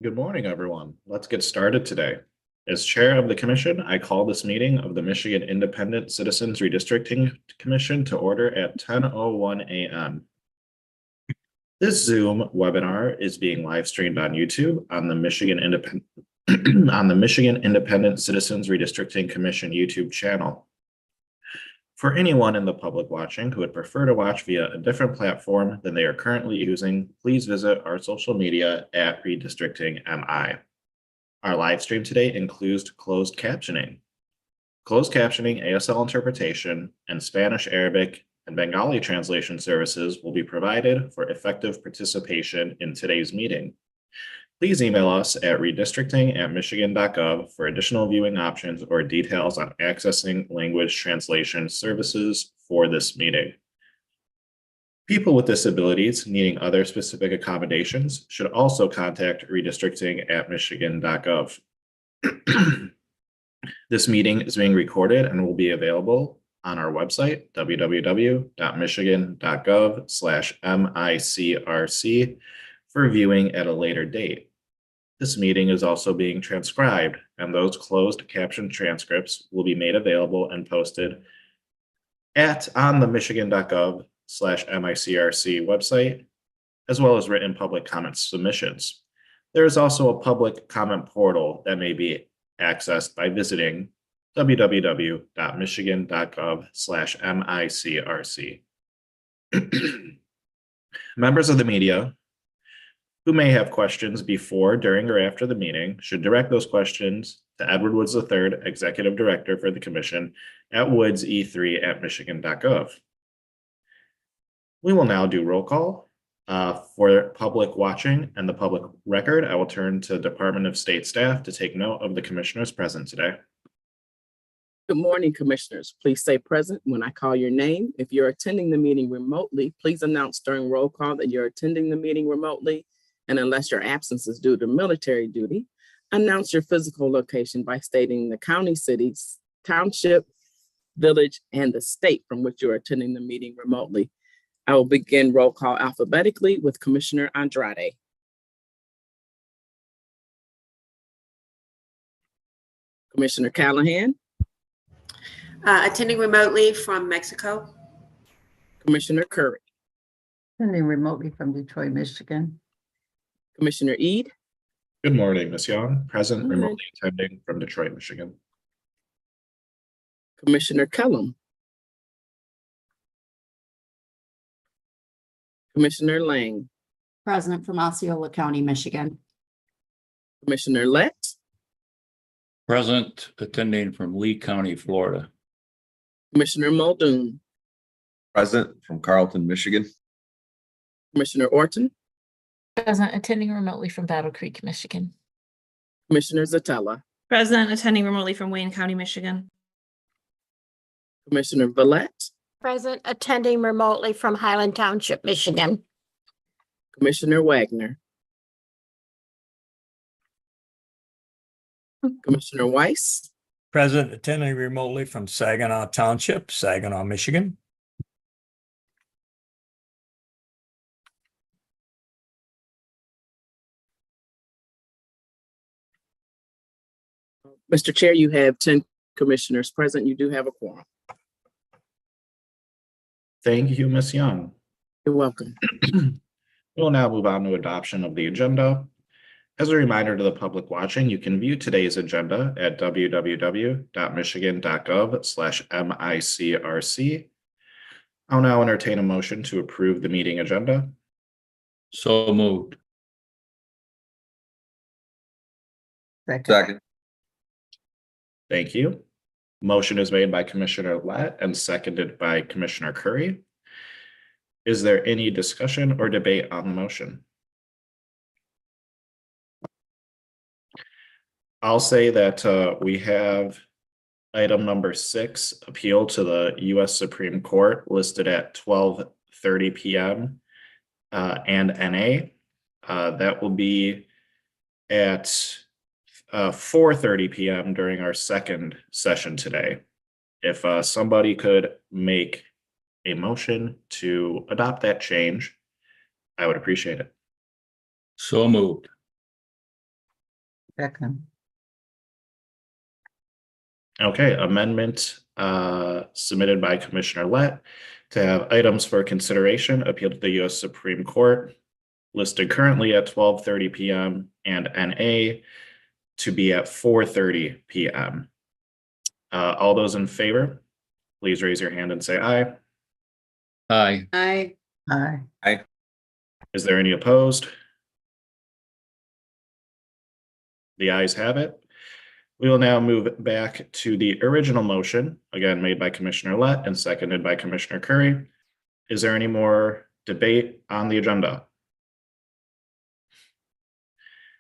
Good morning, everyone. Let's get started today. As chair of the commission, I call this meeting of the Michigan Independent Citizens Redistricting Commission to order at 10:01 a.m. This Zoom webinar is being live streamed on YouTube on the Michigan Independent Citizens Redistricting Commission YouTube channel. For anyone in the public watching who would prefer to watch via a different platform than they are currently using, please visit our social media at Redistricting MI. Our live stream today includes closed captioning. Closed captioning, ASL interpretation, and Spanish, Arabic, and Bengali translation services will be provided for effective participation in today's meeting. Please email us at redistricting@michigan.gov for additional viewing options or details on accessing language translation services for this meeting. People with disabilities needing other specific accommodations should also contact redistricting@michigan.gov. This meeting is being recorded and will be available on our website, www.michigan.gov/MICRC, for viewing at a later date. This meeting is also being transcribed, and those closed caption transcripts will be made available and posted on the michigan.gov/MICRC website, as well as written public comment submissions. There is also a public comment portal that may be accessed by visiting www.michigan.gov/MICRC. Members of the media who may have questions before, during, or after the meeting should direct those questions to Edward Woods III, Executive Director for the Commission, at woodse3@michigan.gov. We will now do roll call. For public watching and the public record, I will turn to Department of State staff to take note of the commissioners present today. Good morning, commissioners. Please say present when I call your name. If you're attending the meeting remotely, please announce during roll call that you're attending the meeting remotely. And unless your absence is due to military duty, announce your physical location by stating the county, cities, township, village, and the state from which you're attending the meeting remotely. I will begin roll call alphabetically with Commissioner Andrade. Commissioner Callahan. Attending remotely from Mexico. Commissioner Curry. Attending remotely from Detroit, Michigan. Commissioner Eid. Good morning, Ms. Young. Present, Good morning. remotely attending from Detroit, Michigan. Commissioner Kellum. Commissioner Lang. Present from Osceola County, Michigan. Commissioner Lett. Present, attending from Lee County, Florida. Commissioner Muldoon. Present from Carlton, Michigan. Commissioner Orton. Present, attending remotely from Battle Creek, Michigan. Commissioner Zatella. Present, attending remotely from Wayne County, Michigan. Commissioner Villette. Present, attending remotely from Highland Township, Michigan. Commissioner Wagner. Commissioner Weiss. Present, attending remotely from Saginaw Township, Saginaw, Michigan. Mr. Chair, you have 10 commissioners present. You do have a quorum. Thank you, Ms. Young. You're welcome. We'll now move on to adoption of the agenda. As a reminder to the public watching, you can view today's agenda at www.michigan.gov/MICRC. I'll now entertain a motion to approve the meeting agenda. So moved. Second. Thank you. Motion is made by Commissioner Lett and seconded by Commissioner Curry. Is there any discussion or debate on the motion? I'll say that we have item number 6, appeal to the U.S. Supreme Court, listed at 12:30 p.m. And NA. That will be at 4:30 p.m. during our second session today. If somebody could make a motion to adopt that change, I would appreciate it. So moved. Second. Okay, amendment submitted by Commissioner Lett to have items for consideration appealed to the U.S. Supreme Court listed currently at 12:30 p.m. and NA to be at 4:30 p.m. All those in favor, please raise your hand and say aye. Aye. Aye. Aye. Is there any opposed? The ayes have it. We will now move back to the original motion, again made by Commissioner Lett and seconded by Commissioner Curry. Is there any more debate on the agenda?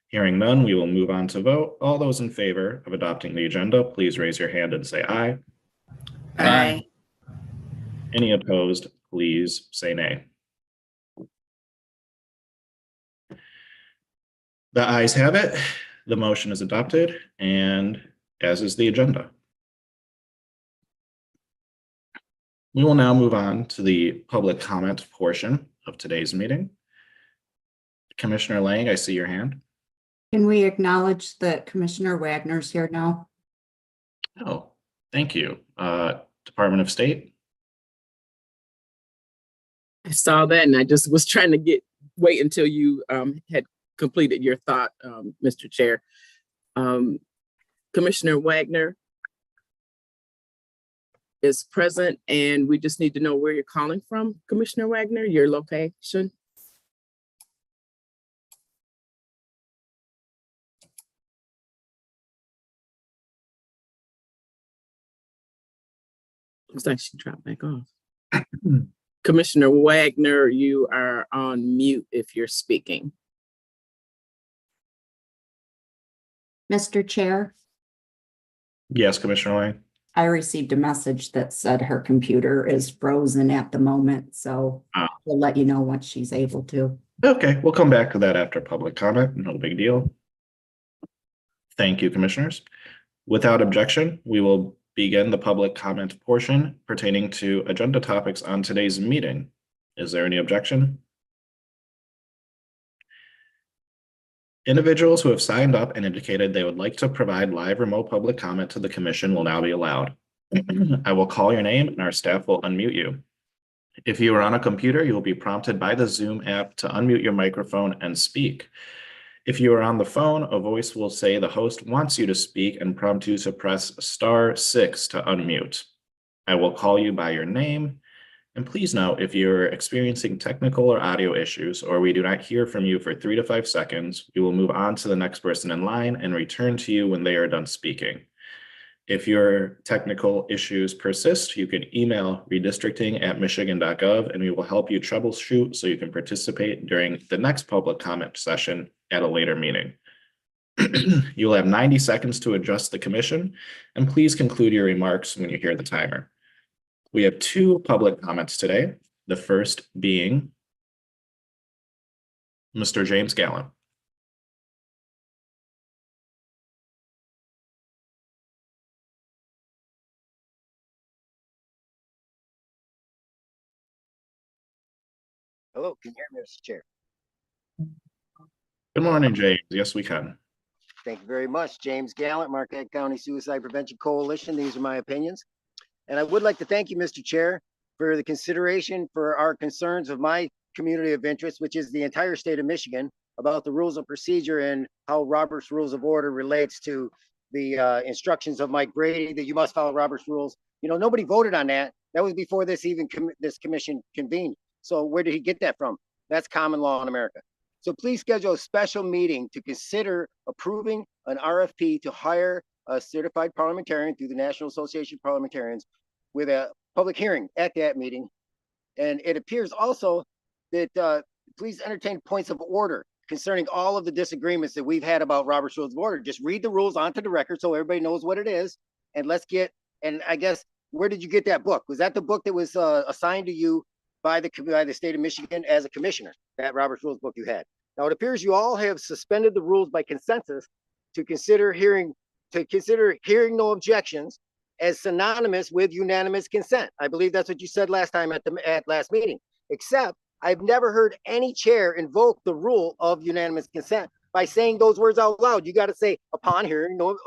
Hearing none, we will move on to vote. All those in favor of adopting the agenda, please raise your hand and say aye. Aye. Any opposed, please say nay. The ayes have it. The motion is adopted, and as is the agenda. We will now move on to the public comment portion of today's meeting. Commissioner Lang, I see your hand. Can we acknowledge that Commissioner Wagner's here now? Oh, thank you. Department of State. I saw that and I just was trying to wait until you had completed your thought, Mr. Chair. Commissioner Wagner is present, and we just need to know where you're calling from, Commissioner Wagner, your location. Looks like she dropped back off. Commissioner Wagner, you are on mute if you're speaking. Mr. Chair, Yes, Commissioner Lang. I received a message that said her computer is frozen at the moment, so we'll let you know once she's able to. Okay, we'll come back to that after public comment. No big deal. Thank you, commissioners. Without objection, we will begin the public comment portion pertaining to agenda topics on today's meeting. Is there any objection? Individuals who have signed up and indicated they would like to provide live remote public comment to the commission will now be allowed. I will call your name and our staff will unmute you. If you are on a computer, you will be prompted by the Zoom app to unmute your microphone and speak. If you are on the phone, a voice will say the host wants you to speak and prompt you to press *6 to unmute. I will call you by your name. And please note, if you're experiencing technical or audio issues, or we do not hear from you for 3 to 5 seconds, we will move on to the next person in line and return to you when they are done speaking. If your technical issues persist, you can email redistricting@michigan.gov and we will help you troubleshoot so you can participate during the next public comment session at a later meeting. You'll have 90 seconds to address the commission, and please conclude your remarks when you hear the timer. We have 2 public comments today, the first being Mr. James Gallant. Hello, can you hear me, Mr. Chair? Good morning, James. Yes, we can. Thank you very much. James Gallant, Marquette County Suicide Prevention Coalition. These are my opinions. And I would like to thank you, Mr. Chair, for the consideration for our concerns of my community of interest, which is the entire state of Michigan, about the rules of procedure and how Robert's Rules of Order relates to the instructions of Mike Brady that you must follow Robert's rules. You know, nobody voted on that. That was before this this commission convened. So where did he get that from? That's common law in America. So please schedule a special meeting to consider approving an RFP to hire a certified parliamentarian through the National Association of Parliamentarians with a public hearing at that meeting. And it appears also that please entertain points of order concerning all of the disagreements that we've had about Robert's Rules of Order. Just read the rules onto the record so everybody knows what it is. And let's get, and I guess, where did you get that book? Was that the book that was assigned to you by the state of Michigan as a commissioner, that Robert's Rules book you had? Now, it appears you all have suspended the rules by consensus to consider hearing no objections as synonymous with unanimous consent. I believe that's what you said last time at last meeting, except I've never heard any chair invoke the rule of unanimous consent by saying those words out loud. You got to say upon hearing no,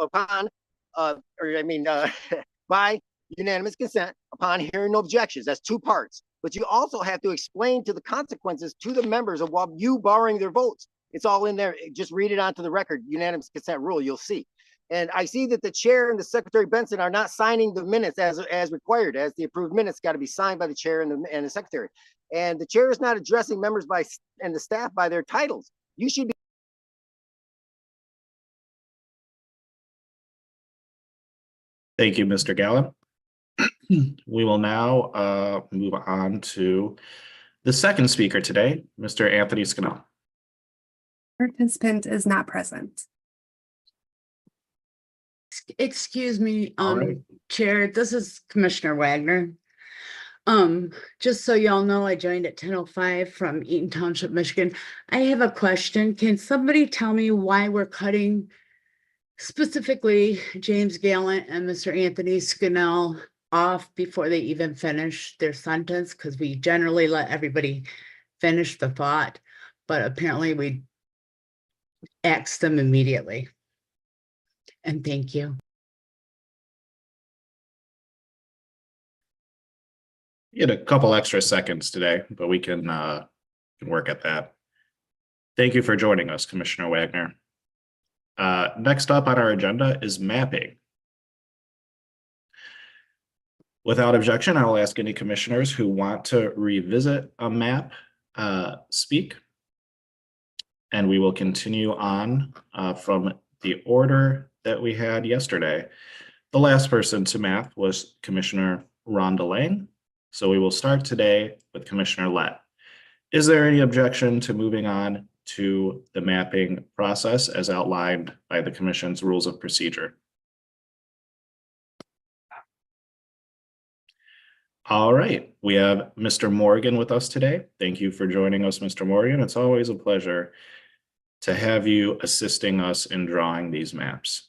by unanimous consent, upon hearing no objections. That's two parts. But you also have to explain to the consequences to the members of while you borrowing their votes. It's all in there. Just read it onto the record, unanimous consent rule, you'll see. And I see that the chair and the Secretary Benson are not signing the minutes as required, as the approved minutes got to be signed by the chair and the secretary. And the chair is not addressing members and the staff by their titles. You should be. Thank you, Mr. Gallen. We will now move on to the second speaker today, Mr. Anthony Scannell. Participant is not present. Excuse me, All right. Chair, this is Commissioner Wagner. Just so y'all know, I joined at 10:05 from Eaton Township, Michigan. I have a question. Can somebody tell me why we're cutting specifically James Gallant and Mr. Anthony Scannell off before they even finish their sentence? Because we generally let everybody finish the thought, but apparently we axe them immediately. And thank you. You had a couple extra seconds today, but we can work at that. Thank you for joining us, Commissioner Wagner. Next up on our agenda is mapping. Without objection, I will ask any commissioners who want to revisit a map speak. And we will continue on from the order that we had yesterday. The last person to map was Commissioner Rhonda Lang. So we will start today with Commissioner Lett. Is there any objection to moving on to the mapping process as outlined by the Commission's rules of procedure? All right, we have Mr. Morgan with us today. Thank you for joining us, Mr. Morgan. It's always a pleasure to have you assisting us in drawing these maps.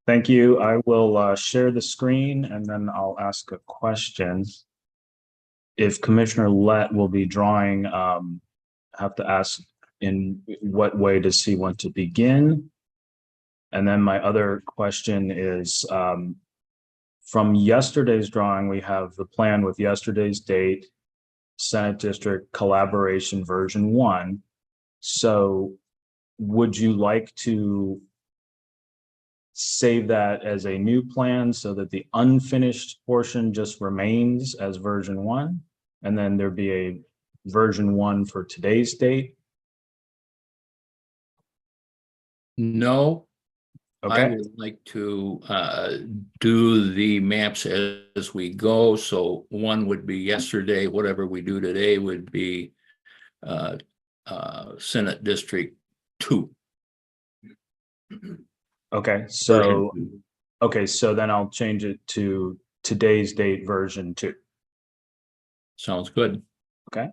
Thank you. I will share the screen and then I'll ask a question. If Commissioner Lett will be drawing, have to ask in what way does he want to begin? And then my other question is, from yesterday's drawing, we have the plan with yesterday's date, Senate District Collaboration version 1. So would you like to save that as a new plan so that the unfinished portion just remains as version 1? And then there'd be a version 1 for today's date? No. Okay. I would like to do the maps as we go. So one would be yesterday, whatever we do today would be Senate District 2. Okay, so then I'll change it to today's date version 2. Sounds good. Okay.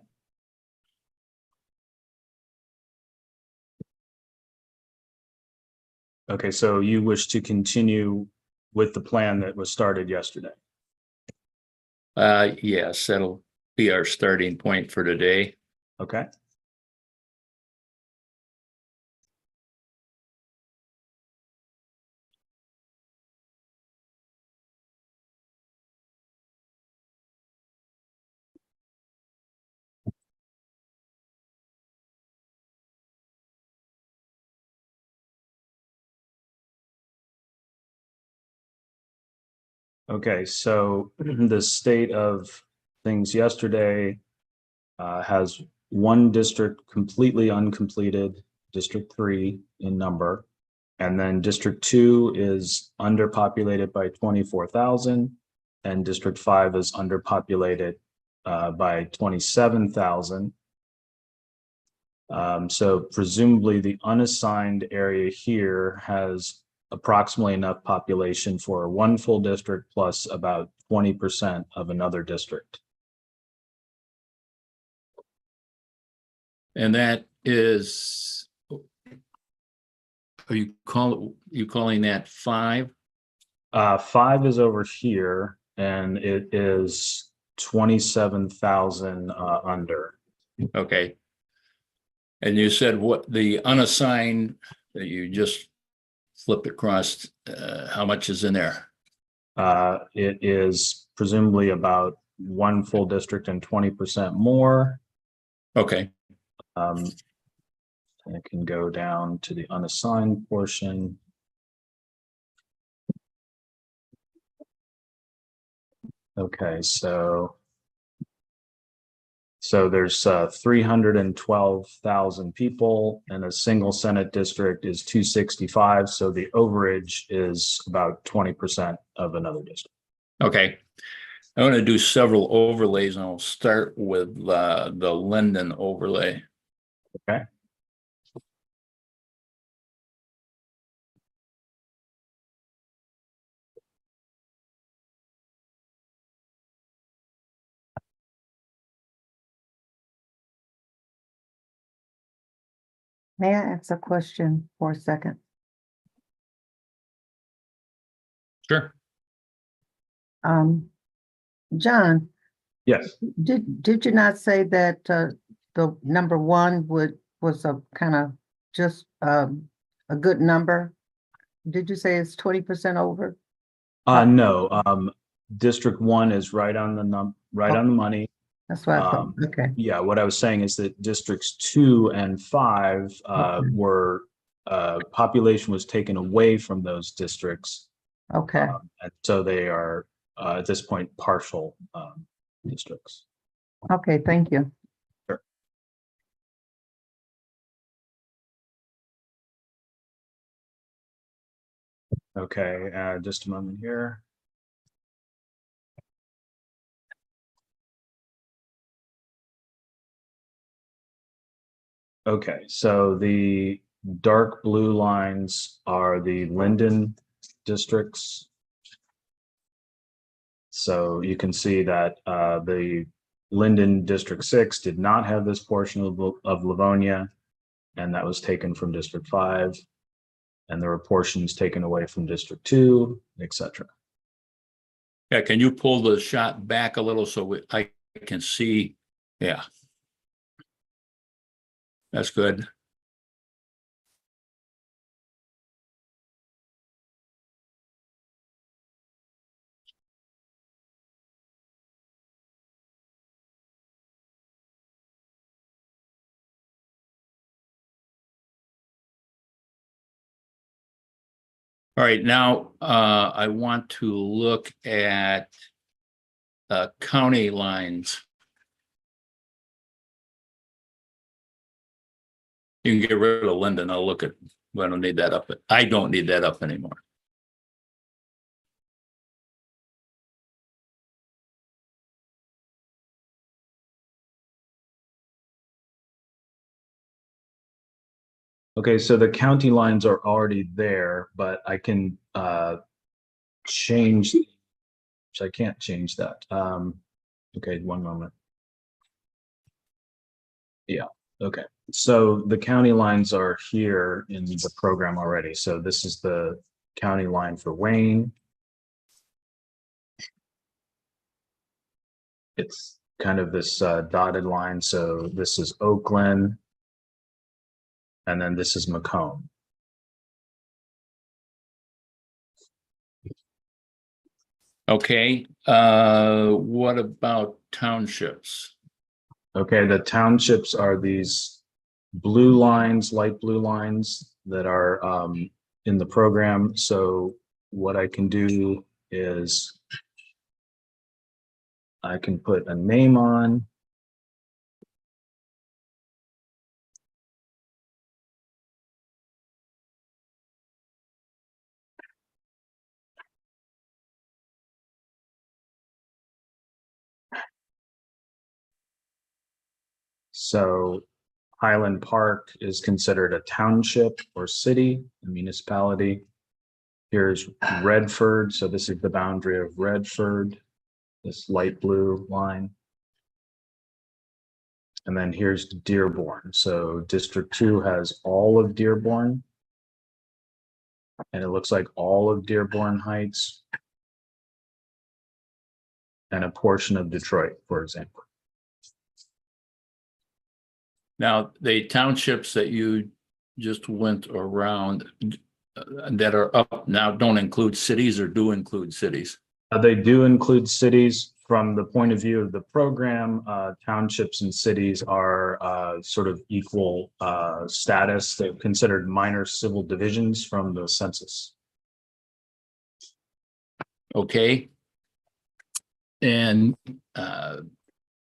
Okay, so you wish to continue with the plan that was started yesterday? Yes, that'll be our starting point for today. Okay. Okay, so the state of things yesterday has one district completely uncompleted, District 3 in number, and then District 2 is underpopulated by 24,000, and District 5 is underpopulated by 27,000. So presumably the unassigned area here has approximately enough population for one full district plus about 20% of another district. And that is, are you calling that 5? 5 is over here and it is 27,000 under. Okay. And you said what the unassigned that you just flipped across, how much is in there? It is presumably about one full district and 20% more. Okay, I can go down to the unassigned portion. Okay, so there's 312,000 people and a single Senate district is 265. So the overage is about 20% of another district. okay. I'm going to do several overlays and I'll start with the Linden overlay. Okay. May I ask a question for a second? Sure. John, Yes. did you not say that the number one was a kind of just a good number? Did you say it's 20% over? No, District 1 is right on the right on the money. That's what I thought. Okay. Yeah, what I was saying is that districts 2 and 5 Okay. were population was taken away from those districts. Okay. And so they are at this point partial districts. Okay, thank you. Sure. Okay, just a moment here. Okay, so the dark blue lines are the Linden districts. So you can see that the Linden District 6 did not have this portion of Livonia, and that was taken from District 5. And there were portions taken away from District 2, etc. Yeah, can you pull the shot back a little so I can see? Yeah. That's good. All right, now I want to look at county lines. You can get rid of Linden. I'll look at, I don't need that up. I don't need that up anymore. Okay, so the county lines are already there, but I can change, which I can't change that. Okay, one moment. Yeah, okay. So the county lines are here in the program already. So this is the county line for Wayne. It's kind of this dotted line. So this is Oakland. And then this is Macomb. Okay, what about townships? Okay, the townships are these blue lines, light blue lines that are in the program. So what I can do is I can put a name on. So Highland Park is considered a township or city, a municipality. Here's Redford. So this is the boundary of Redford, this light blue line. And then here's Dearborn. So District 2 has all of Dearborn. And it looks like all of Dearborn Heights. And a portion of Detroit, for example. Now, the townships that you just went around that are up now don't include cities or do include cities? They do include cities. From the point of view of the program, townships and cities are sort of equal status. They're considered minor civil divisions from the census. Okay. And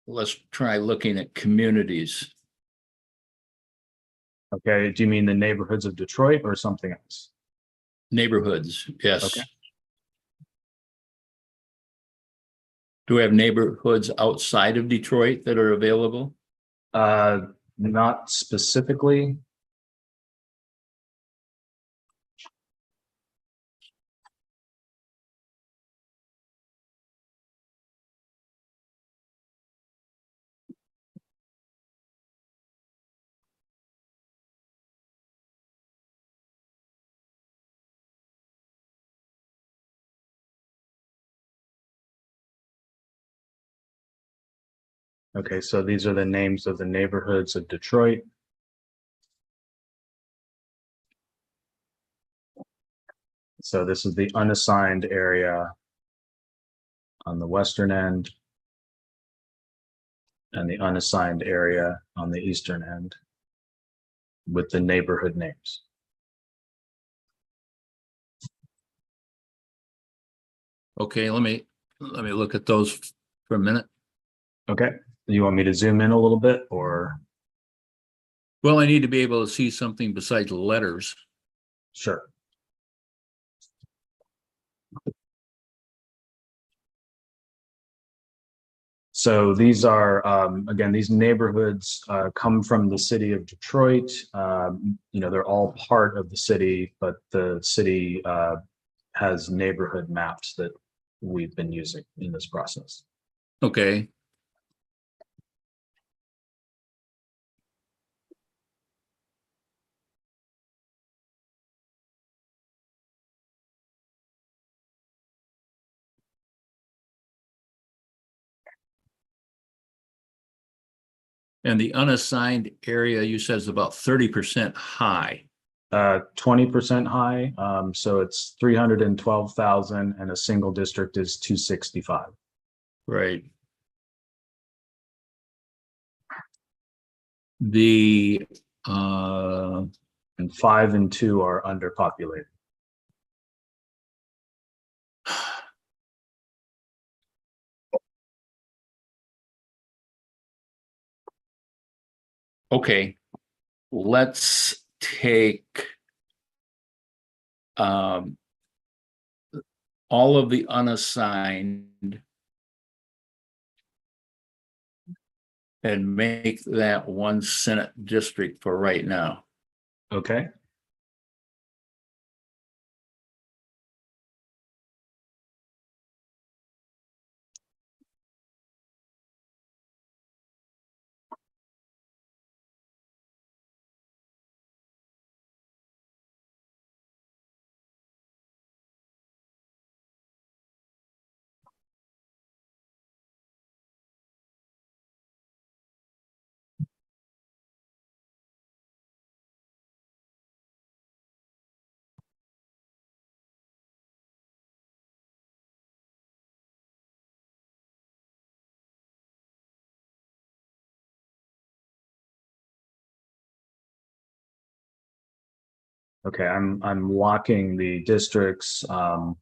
let's try looking at communities. Okay, do you mean the neighborhoods of Detroit or something else? Neighborhoods, yes. Okay. Do we have neighborhoods outside of Detroit that are available? Not specifically. Okay, so these are the names of the neighborhoods of Detroit. So this is the unassigned area on the western end and the unassigned area on the eastern end with the neighborhood names. Okay, let me look at those for a minute. Okay, you want me to zoom in a little bit or? Well, I need to be able to see something besides letters. Sure. So these are, again, these neighborhoods come from the city of Detroit. You know, they're all part of the city, but the city has neighborhood maps that we've been using in this process. Okay. And the unassigned area you said is about 30% high. 20% high. So it's 312,000 and a single district is 265. Right. The and 5 and 2 are underpopulated. okay, let's take all of the unassigned and make that one Senate district for right now. Okay. Okay, I'm locking the districts. I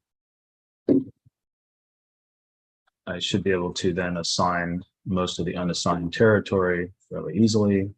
should be able to then assign most of the unassigned territory fairly easily.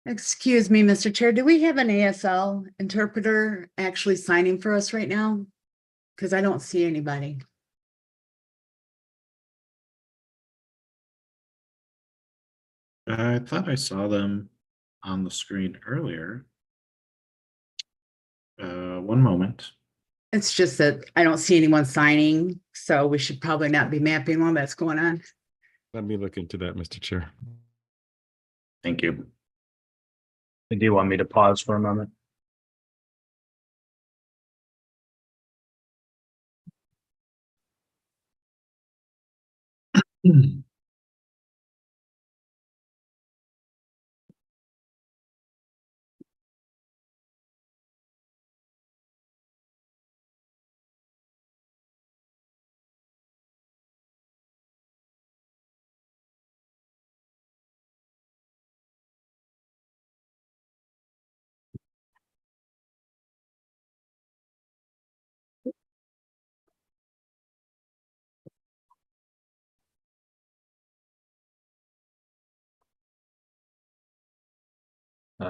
Excuse me, Mr. Chair, do we have an ASL interpreter actually signing for us right now? Because I don't see anybody. I thought I saw them on the screen earlier. One moment. It's just that I don't see anyone signing, so we should probably not be mapping while that's going on. Let me look into that, Mr. Chair. Thank you. Do you want me to pause for a moment?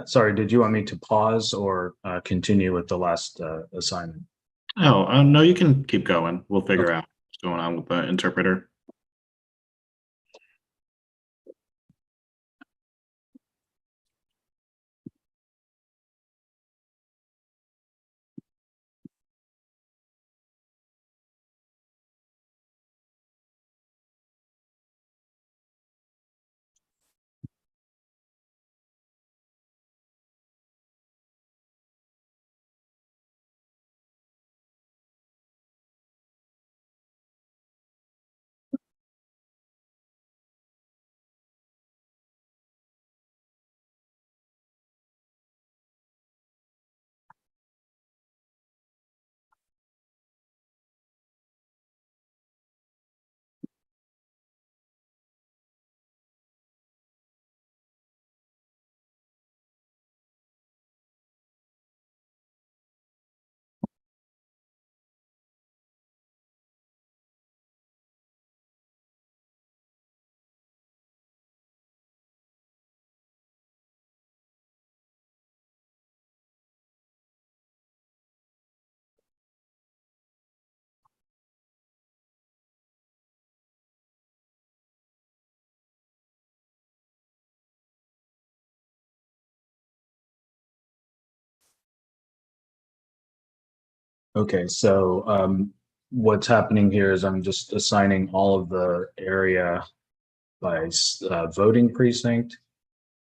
Sorry, did you want me to pause or continue with the last assignment? Oh, no, you can keep going. We'll figure out what's going on with the interpreter. Okay, so what's happening here is I'm just assigning all of the area by voting precinct.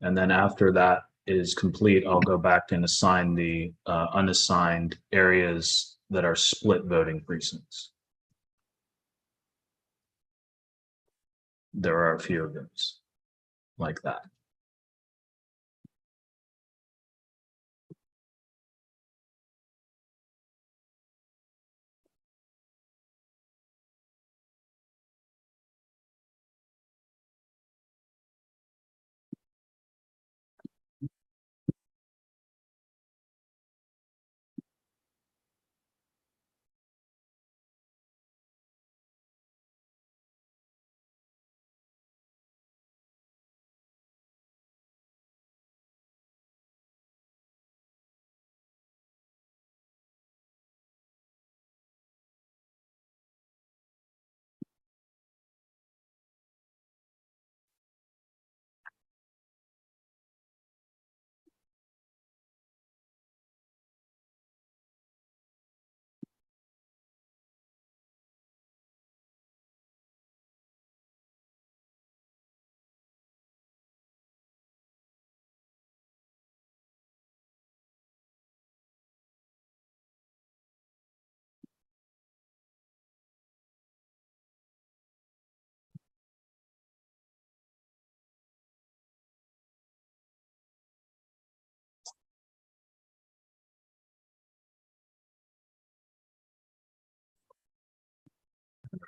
And then after that is complete, I'll go back and assign the unassigned areas that are split voting precincts. There are a few of those like that.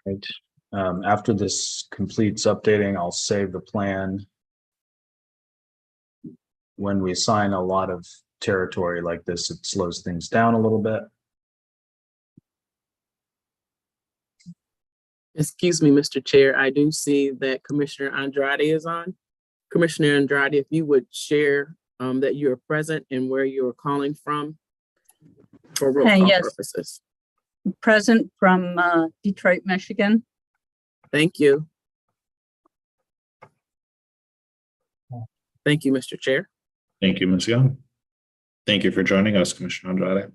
Right. After this completes updating, I'll save the plan. When we assign a lot of territory like this, it slows things down a little bit. Excuse me, Mr. Chair, I do see that Commissioner Andrade is on. Commissioner Andrade, if you would share that you're present and where you're calling from for roll call purposes. Present from Detroit, Michigan. Thank you. Thank you, Mr. Chair. Thank you, Ms. Young. Thank you for joining us, Commissioner Andrade.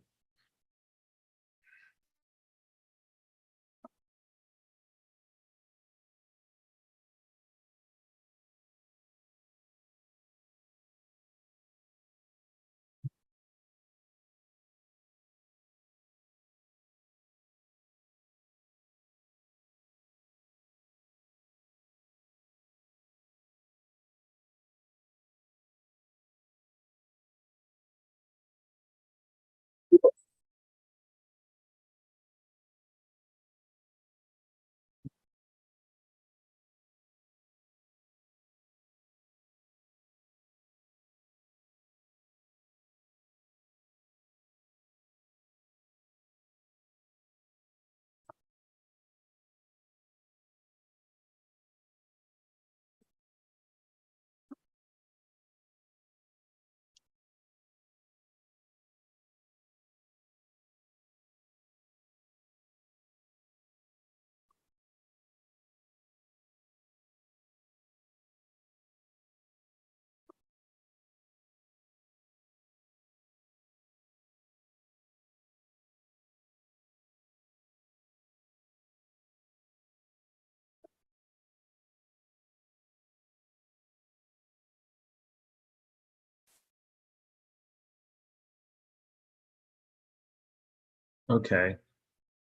Okay.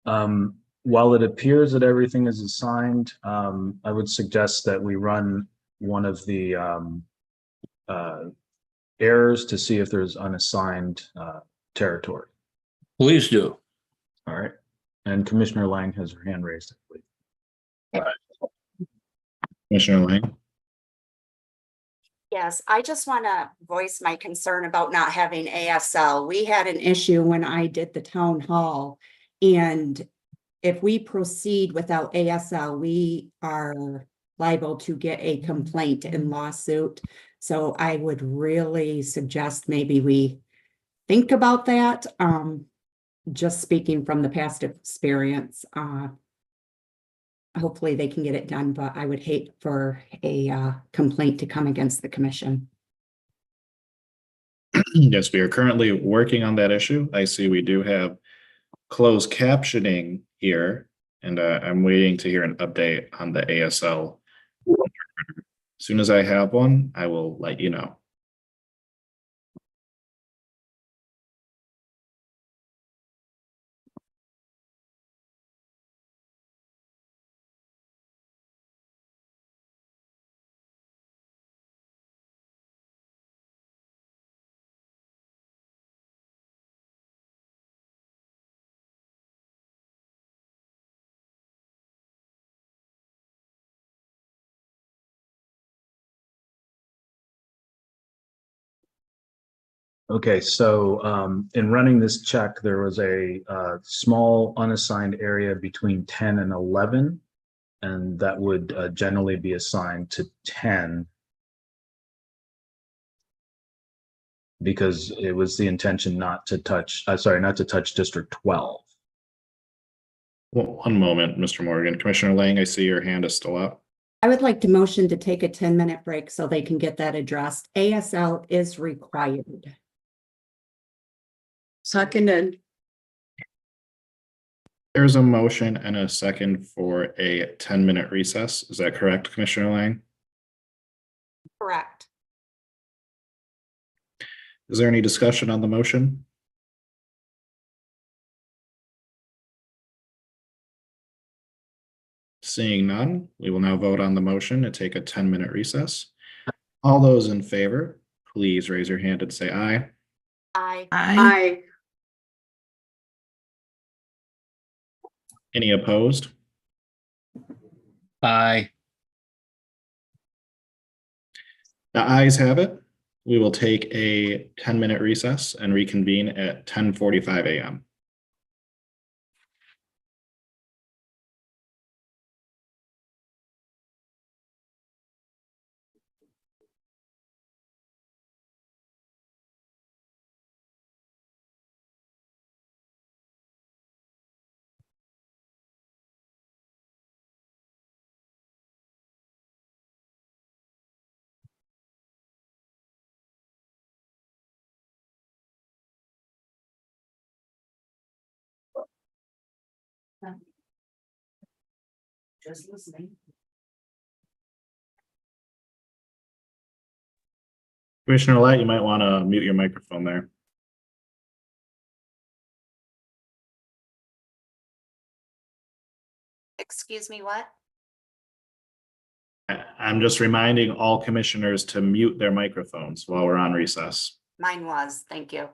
While it appears that everything is assigned, I would suggest that we run one of the errors to see if there's unassigned territory. Please do. All right. And Commissioner Lang has her hand raised, I believe. Commissioner Lang. Yes, I just want to voice my concern about not having ASL. We had an issue when I did the town hall. And if we proceed without ASL, we are liable to get a complaint and lawsuit. So I would really suggest maybe we think about that. Just speaking from the past experience, hopefully they can get it done, but I would hate for a complaint to come against the commission. Yes, we are currently working on that issue. I see we do have closed captioning here, and I'm waiting to hear an update on the ASL. As soon as I have one, I will let you know. Okay, so in running this check, there was a small unassigned area between 10 and 11, and that would generally be assigned to 10 because it was the intention not to touch, not to touch District 12. Well, one moment, Mr. Morgan. Commissioner Lang, I see your hand is still up. I would like to motion to take a 10-minute break so they can get that addressed. ASL is required. Seconded. There's a motion and a second for a 10-minute recess. Is that correct, Commissioner Lang? Correct. Is there any discussion on the motion? Seeing none, we will now vote on the motion to take a 10-minute recess. All those in favor, please raise your hand and say aye. Aye. Aye. Any opposed? Aye. The ayes have it. We will take a 10-minute recess and reconvene at 10:45 a.m. Just listening. Commissioner Light, you might want to mute your microphone there. Excuse me, what? I'm just reminding all commissioners to mute their microphones while we're on recess. Mine was, thank you.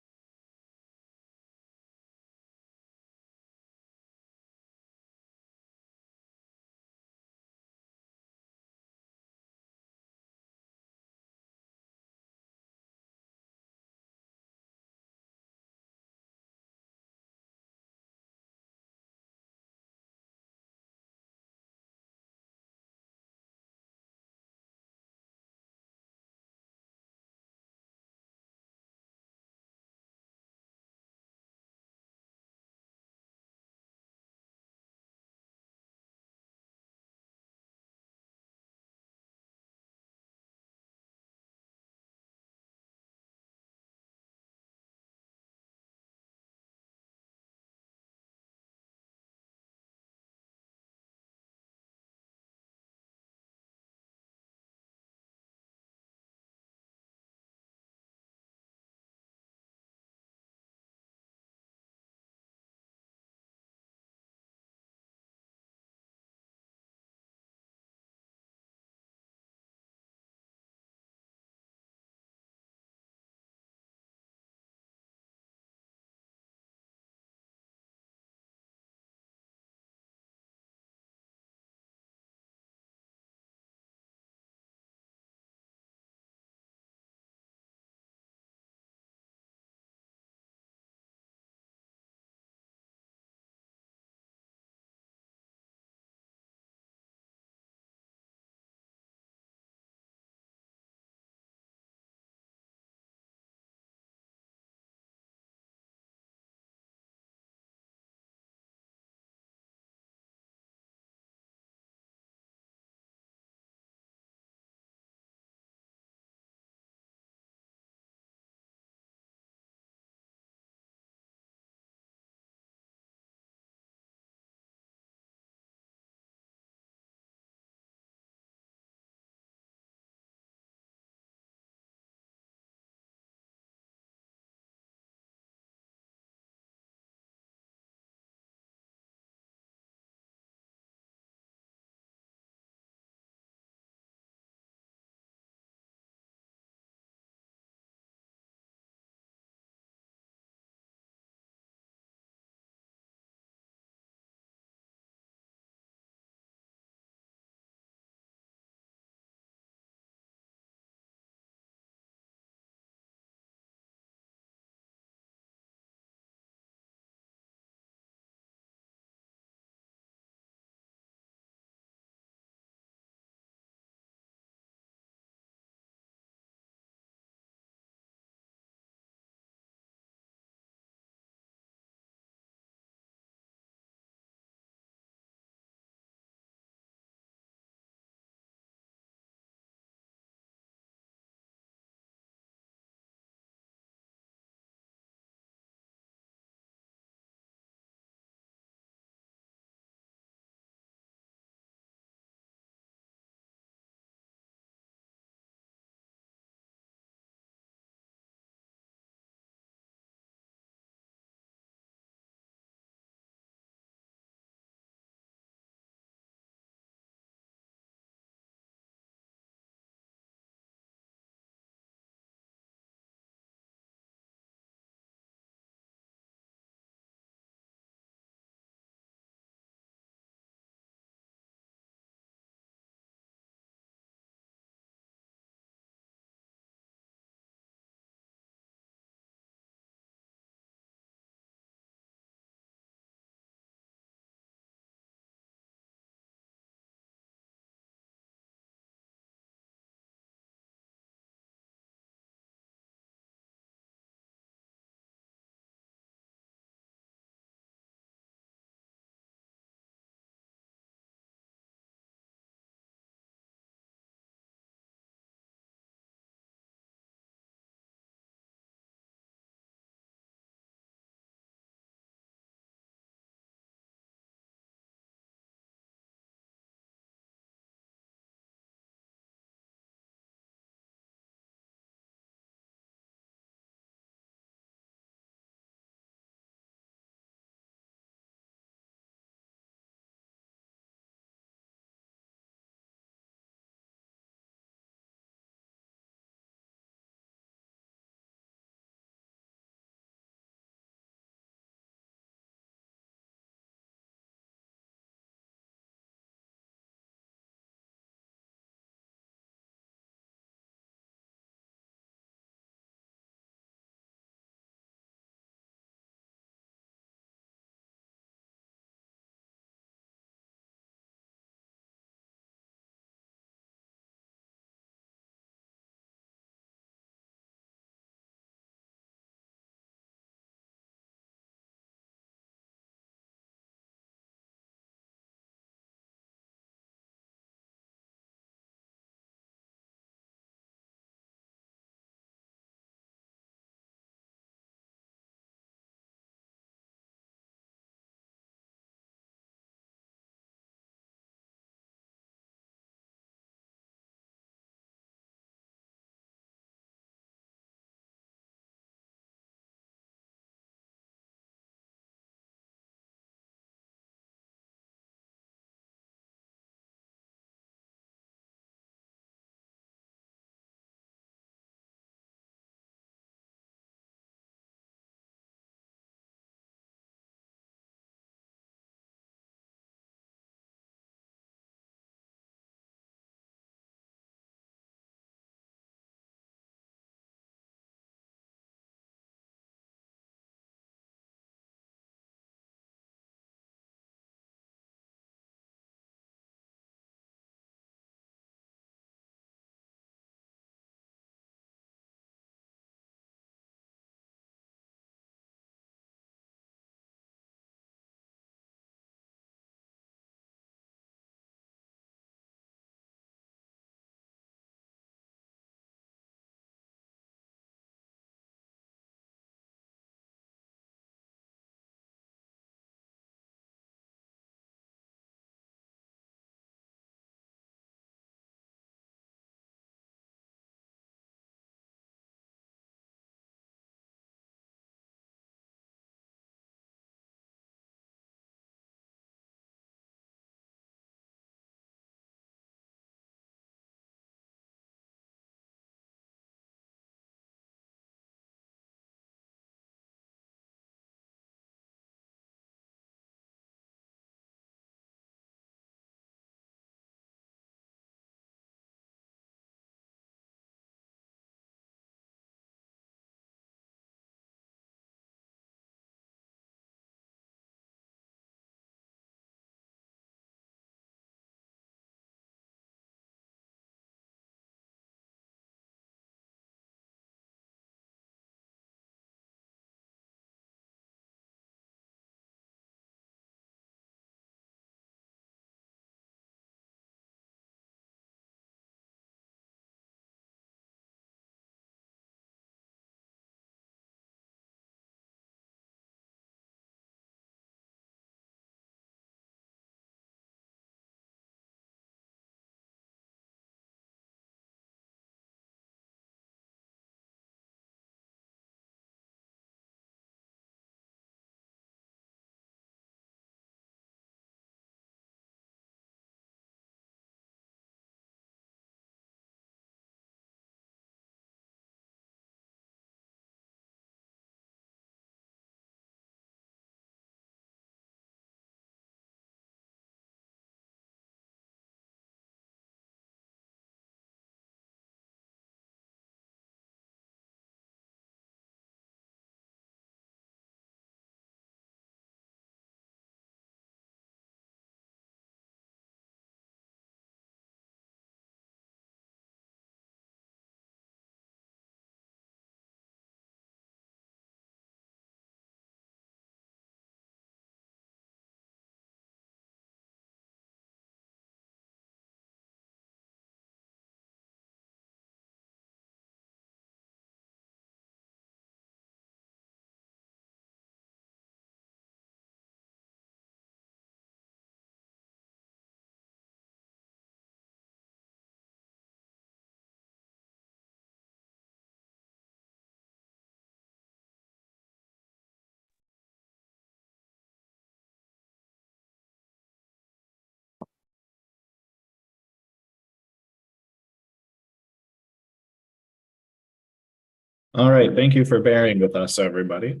All right, thank you for bearing with us, everybody.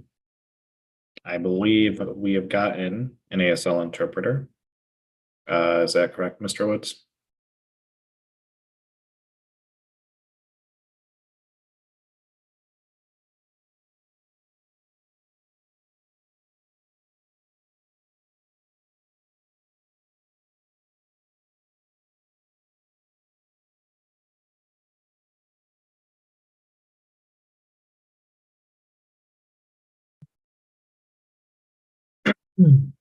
I believe we have gotten an ASL interpreter. Is that correct, Mr. Woods? We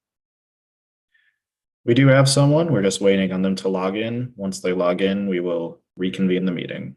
do have someone. We're just waiting on them to log in. Once they log in, we will reconvene the meeting.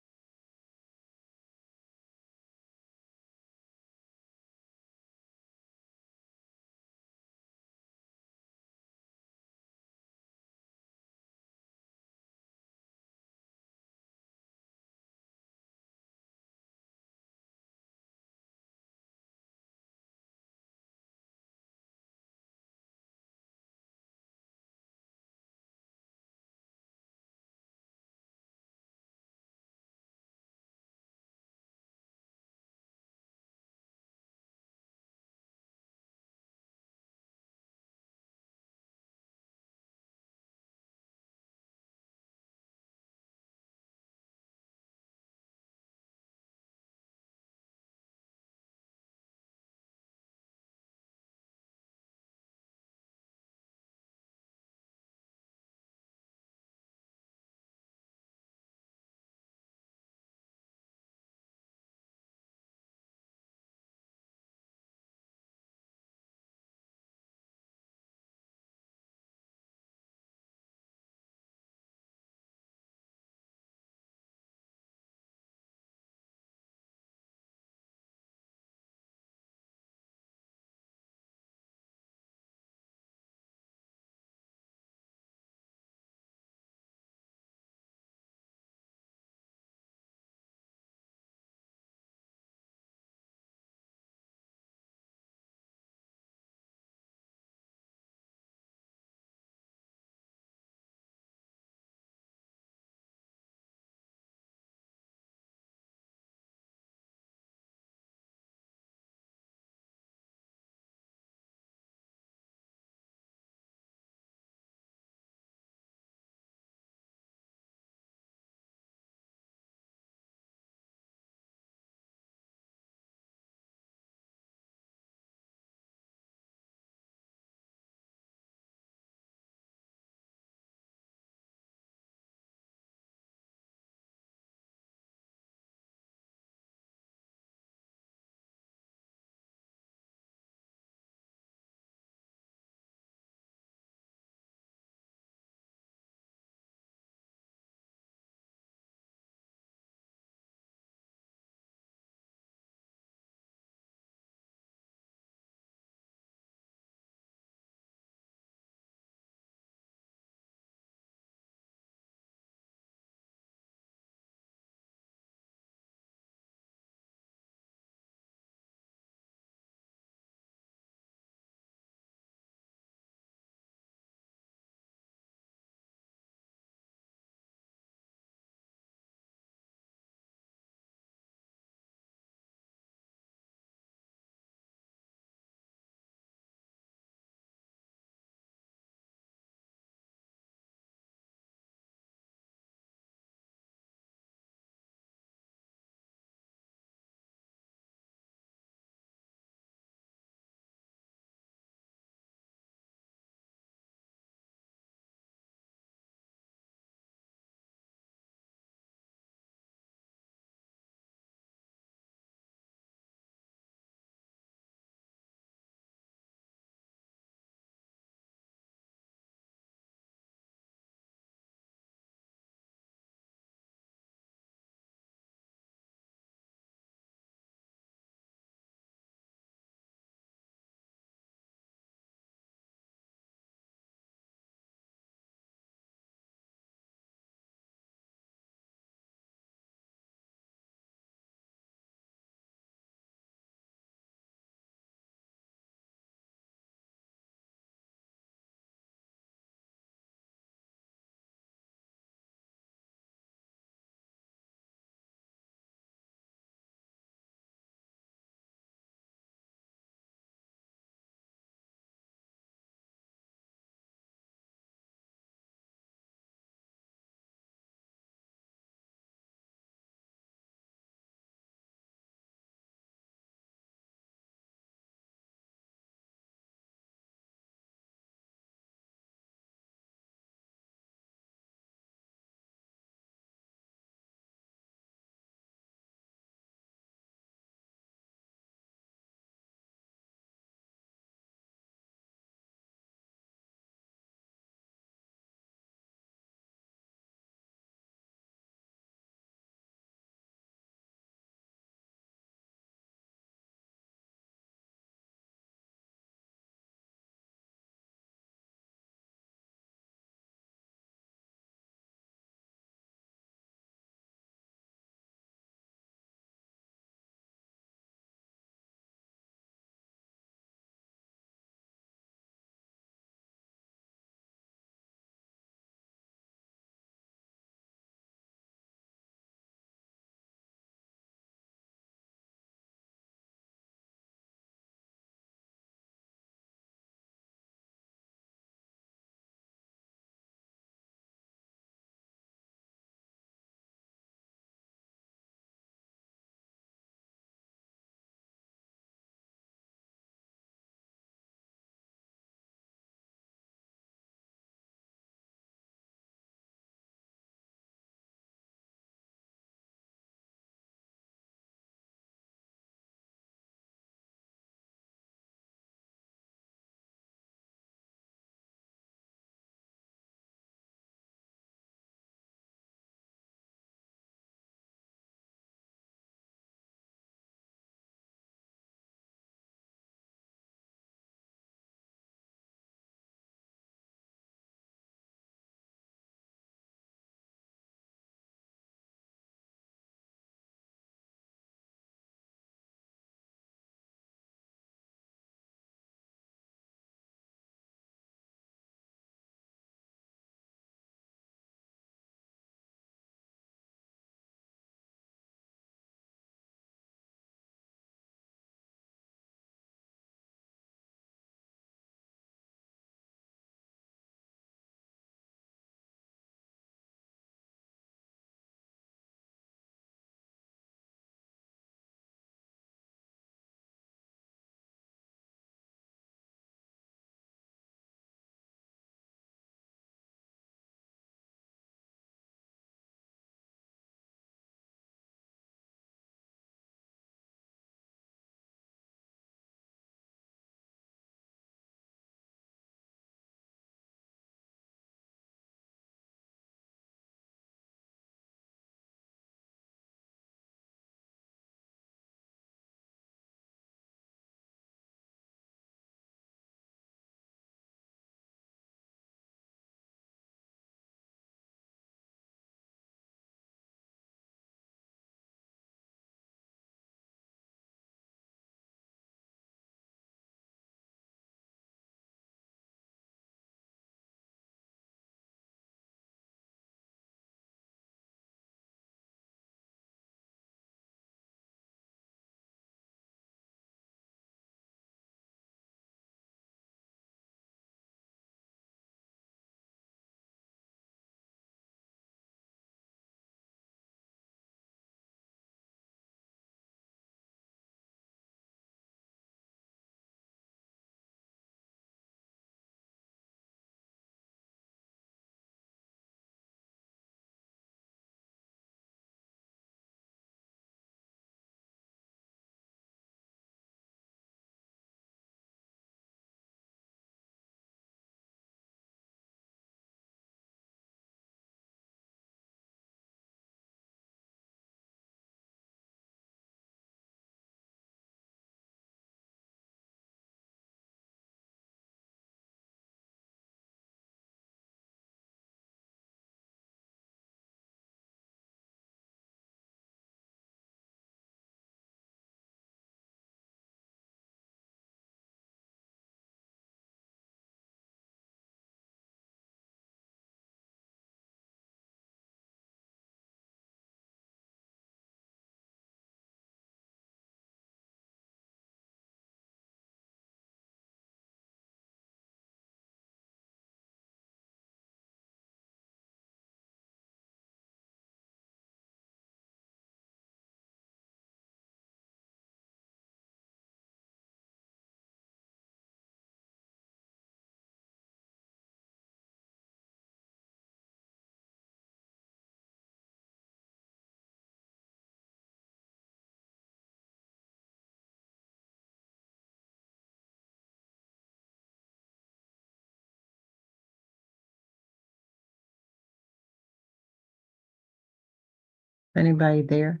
Anybody there?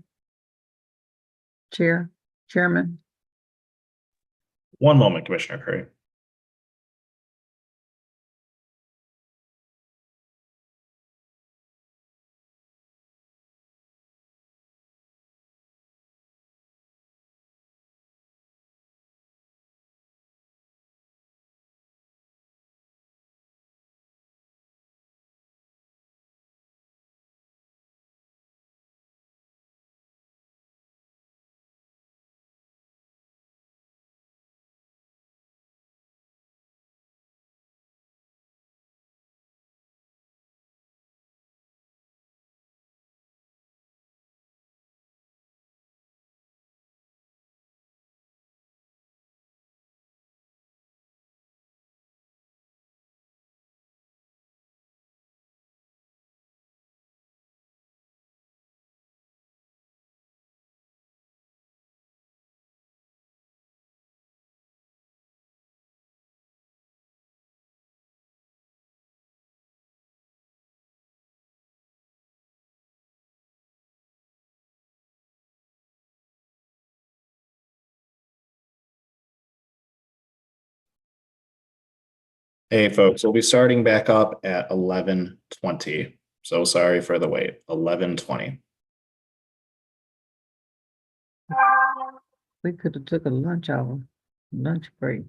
Chairman? One moment, Commissioner Curry. Hey, folks, we'll be starting back up at 11:20. So sorry for the wait. 11:20. We could have took a lunch break.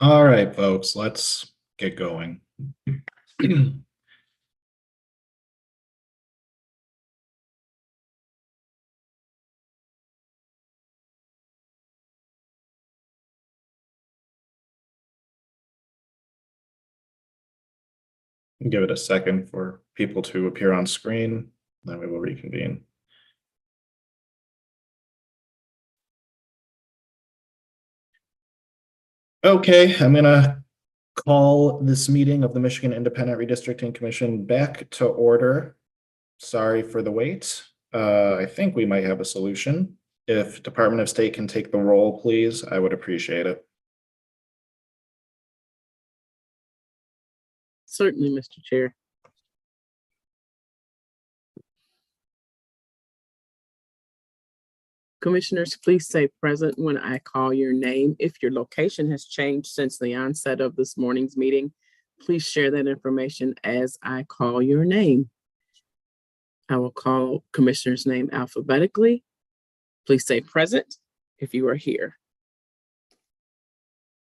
All right, folks, let's get going. Give it a second for people to appear on screen, then we will reconvene. Okay, I'm gonna call this meeting of the Michigan Independent Redistricting Commission back to order. Sorry for the wait. I think we might have a solution. If Department of State can take the roll, please, I would appreciate it. Certainly, Mr. Chair. Commissioners, please say present when I call your name. If your location has changed since the onset of this morning's meeting, please share that information as I call your name. I will call Commissioner's name alphabetically. Please say present if you are here.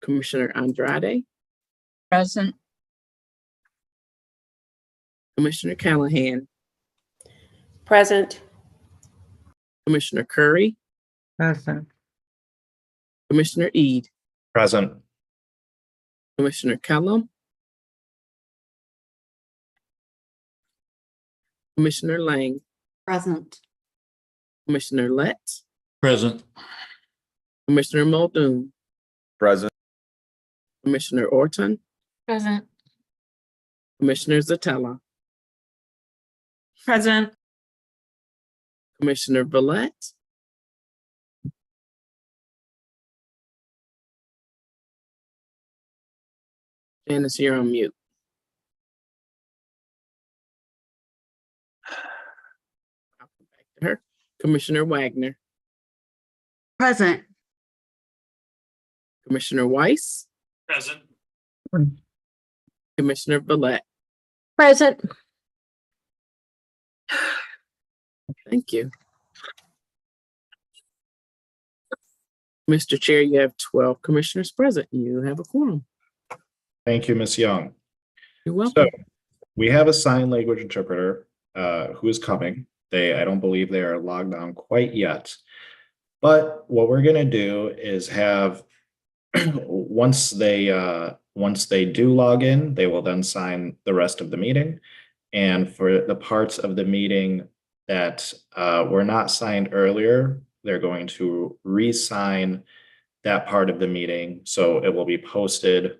Commissioner Andrade, Present. Commissioner Callahan, Present. Commissioner Curry, Present. Commissioner Ede, Present. Commissioner Kellum, Commissioner Lang, Present. Commissioner Lett, Present. Commissioner Muldoon, Present. Commissioner Orton, Present. Commissioner Zatella, Present. Commissioner Villette, Janice, you're on mute. I'll come back to her. Commissioner Wagner, Present. Commissioner Weiss, Present. Commissioner Villette. Present. Thank you. Mr. Chair, you have 12 commissioners present. You have a quorum. Thank you, Ms. Young. You're welcome. So we have a sign language interpreter who is coming. I don't believe they are logged on quite yet. But what we're gonna do is have, once they do log in, they will then sign the rest of the meeting. And for the parts of the meeting that were not signed earlier, they're going to re-sign that part of the meeting. So it will be posted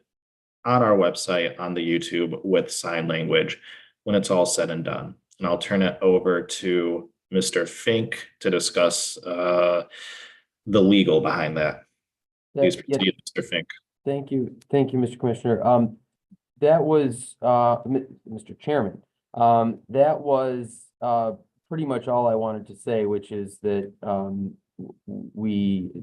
on our website on the YouTube with sign language when it's all said and done. And I'll turn it over to Mr. Fink to discuss the legal behind that. Please proceed, Mr. Fink. Thank you, Mr. Commissioner. That was, Mr. Chairman, that was pretty much all I wanted to say, which is that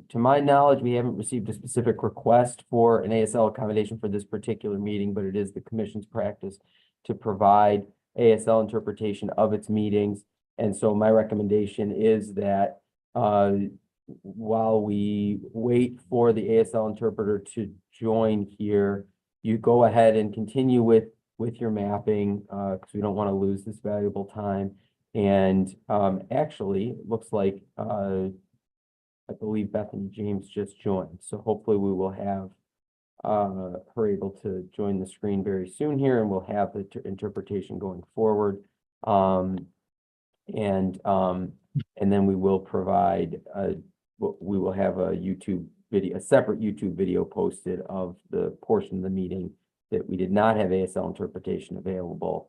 to my knowledge, we haven't received a specific request for an ASL accommodation for this particular meeting, but it is the commission's practice to provide ASL interpretation of its meetings. And so my recommendation is that while we wait for the ASL interpreter to join here, you go ahead and continue with your mapping because we don't want to lose this valuable time. And actually, it looks like I believe Bethany James just joined. So hopefully we will have her able to join the screen very soon here, and we'll have the interpretation going forward. And then we will provide we will have a YouTube video, a separate YouTube video posted of the portion of the meeting that we did not have ASL interpretation available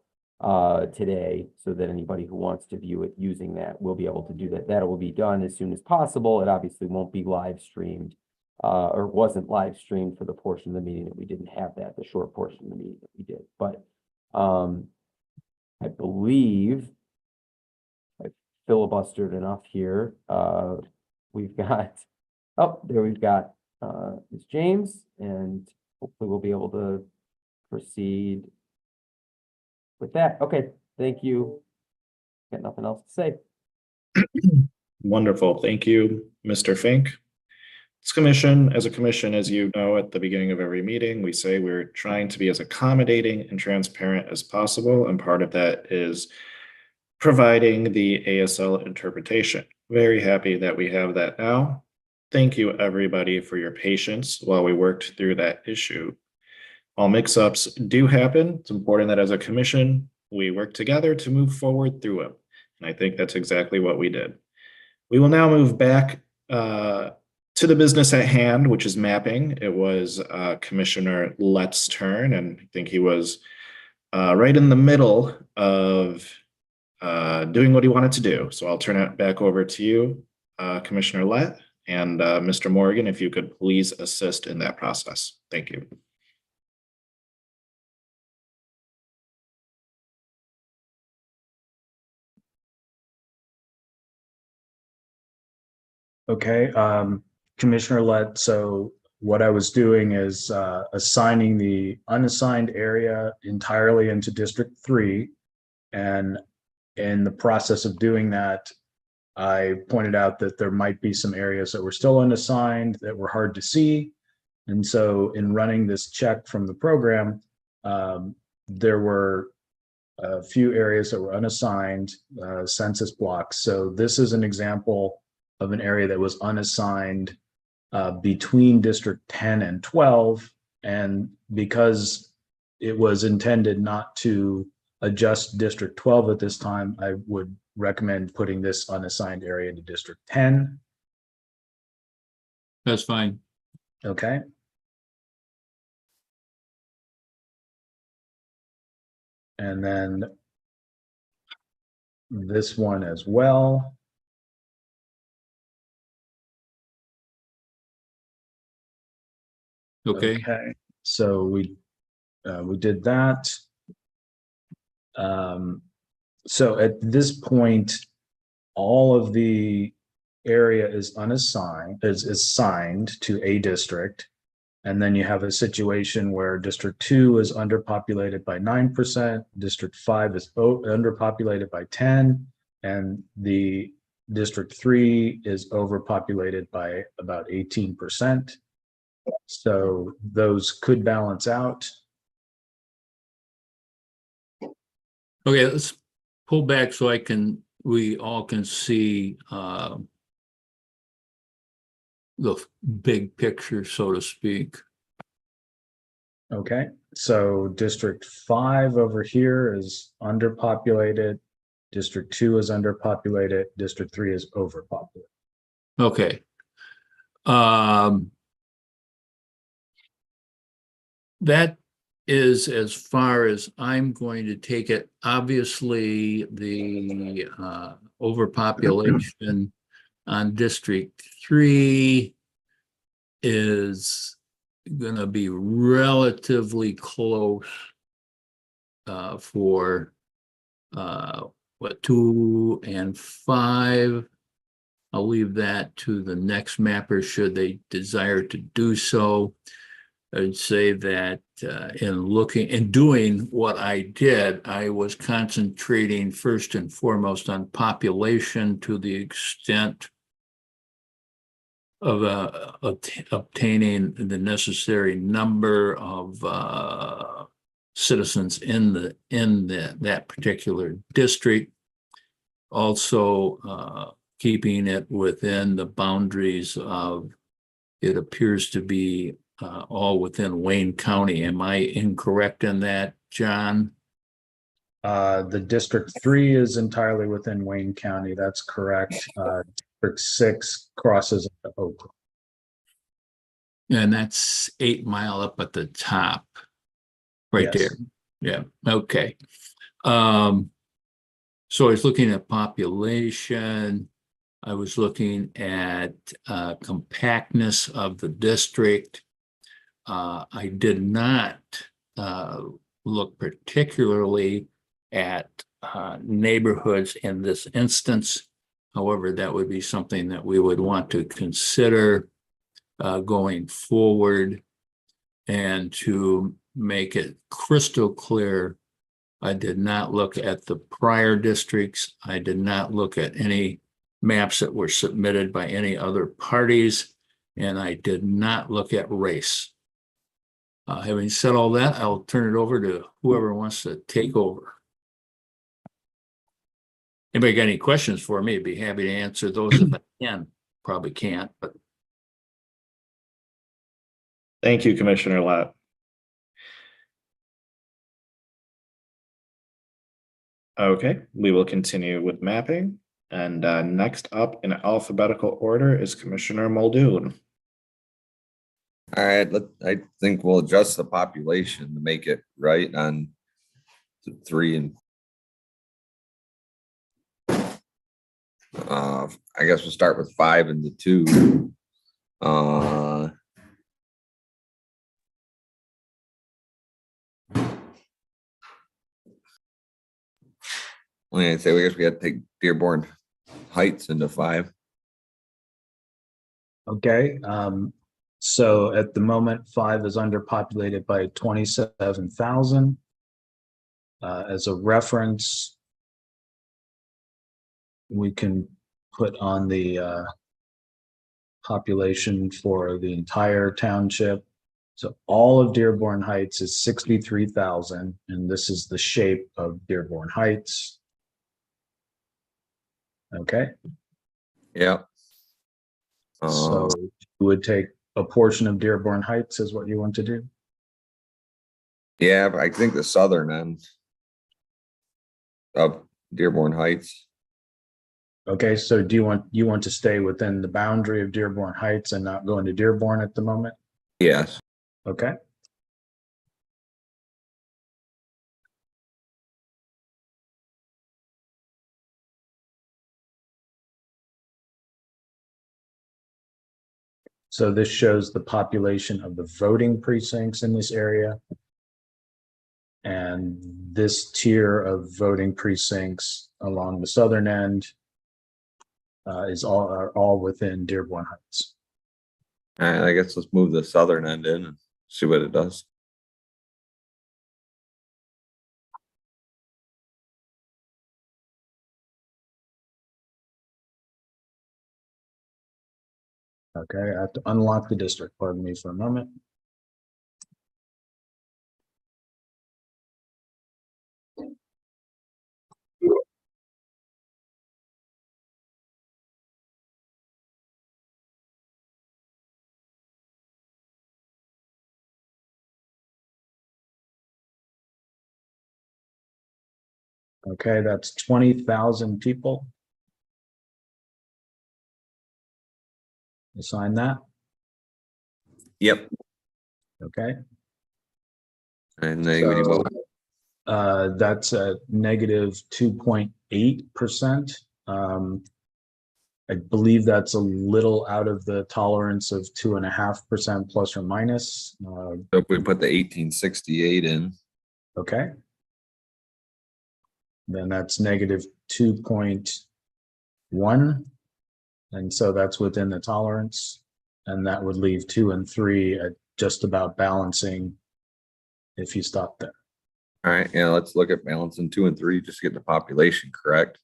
today, so that anybody who wants to view it using that will be able to do that. That will be done as soon as possible. It obviously won't be live streamed or wasn't live streamed for the portion of the meeting that we didn't have that, the short portion of the meeting that we did. But I believe I filibustered enough here. We've got, we've got Ms. James, and hopefully we'll be able to proceed with that. Okay, thank you. Got nothing else to say. Wonderful. Thank you, Mr. Fink. This commission, as a commission, as you know, at the beginning of every meeting, we say we're trying to be as accommodating and transparent as possible, and part of that is providing the ASL interpretation. Very happy that we have that now. Thank you, everybody, for your patience while we worked through that issue. All mix-ups do happen. It's important that as a commission, we work together to move forward through them. And I think that's exactly what we did. We will now move back to the business at hand, which is mapping. It was Commissioner Lett's turn, and I think he was right in the middle of doing what he wanted to do. So I'll turn it back over to you, Commissioner Lett, and Mr. Morgan, if you could please assist in that process. Thank you. Okay, Commissioner Lett, so what I was doing is assigning the unassigned area entirely into District 3. And in the process of doing that, I pointed out that there might be some areas that were still unassigned that were hard to see. And so in running this check from the program, there were a few areas that were unassigned census blocks. So this is an example of an area that was unassigned between District 10 and 12. And because it was intended not to adjust District 12 at this time, I would recommend putting this unassigned area into District 10. That's fine. Okay. And then this one as well. Okay. So we did that. So at this point, all of the area is unassigned, is assigned to a district. And then you have a situation where District 2 is underpopulated by 9%, District 5 is underpopulated by 10, and the District 3 is overpopulated by about 18%. So those could balance out. Okay, let's pull back so we all can see the big picture, so to speak. Okay, so District 5 over here is underpopulated. District 2 is underpopulated. District 3 is overpopulated. Okay. That is as far as I'm going to take it. Obviously, the overpopulation on District 3 is going to be relatively close for 2 and 5. I'll leave that to the next mapper should they desire to do so. I'd say that in doing what I did, I was concentrating first and foremost on population to the extent of obtaining the necessary number of citizens in that particular district. Also, keeping it within the boundaries of, it appears to be all within Wayne County. Am I incorrect in that, John? The District 3 is entirely within Wayne County. That's correct. District 6 crosses into Oakland. And that's 8 Mile up at the top, right Yes. there. Yeah. Okay. So I was looking at population. I was looking at compactness of the district. I did not look particularly at neighborhoods in this instance. However, that would be something that we would want to consider going forward. And to make it crystal clear, I did not look at the prior districts. I did not look at any maps that were submitted by any other parties. and I did not look at race. Having said all that, I'll turn it over to whoever wants to take over. Anybody got any questions for me? I'd be happy to answer those if I can. Probably can't, but Thank you, Commissioner Lett. Okay, we will continue with mapping. And next up in alphabetical order is Commissioner Muldoon. All right, I think we'll adjust the population to make it right on 3 and I guess we'll start with 5 and the 2. I say we guess we had to take Dearborn Heights into 5. Okay, so at the moment, 5 is underpopulated by 27,000. As a reference, we can put on the population for the entire township. So all of Dearborn Heights is 63,000, and this is the shape of Dearborn Heights. Okay. Yeah. So you would take a portion of Dearborn Heights is what you want to do? Yeah, but I think the southern end of Dearborn Heights. Okay, so do you want to stay within the boundary of Dearborn Heights and not go into Dearborn at the moment? Yes. Okay. So this shows the population of the voting precincts in this area. And this tier of voting precincts along the southern end are all within Dearborn Heights. All right, I guess let's move the southern end in and see what it does. Okay, I have to unlock the district. Pardon me for a moment. Okay, that's 20,000 people. Assign that. Yep. Okay. And then that's a negative 2.8%. I believe that's a little out of the tolerance of 2.5% plus or minus. so if we put the 1868 in. Okay. Then that's negative 2.1. And so that's within the tolerance. And that would leave 2 and 3 at just about balancing if you stop there. All right, yeah, let's look at balancing 2 and 3 just to get the population correct.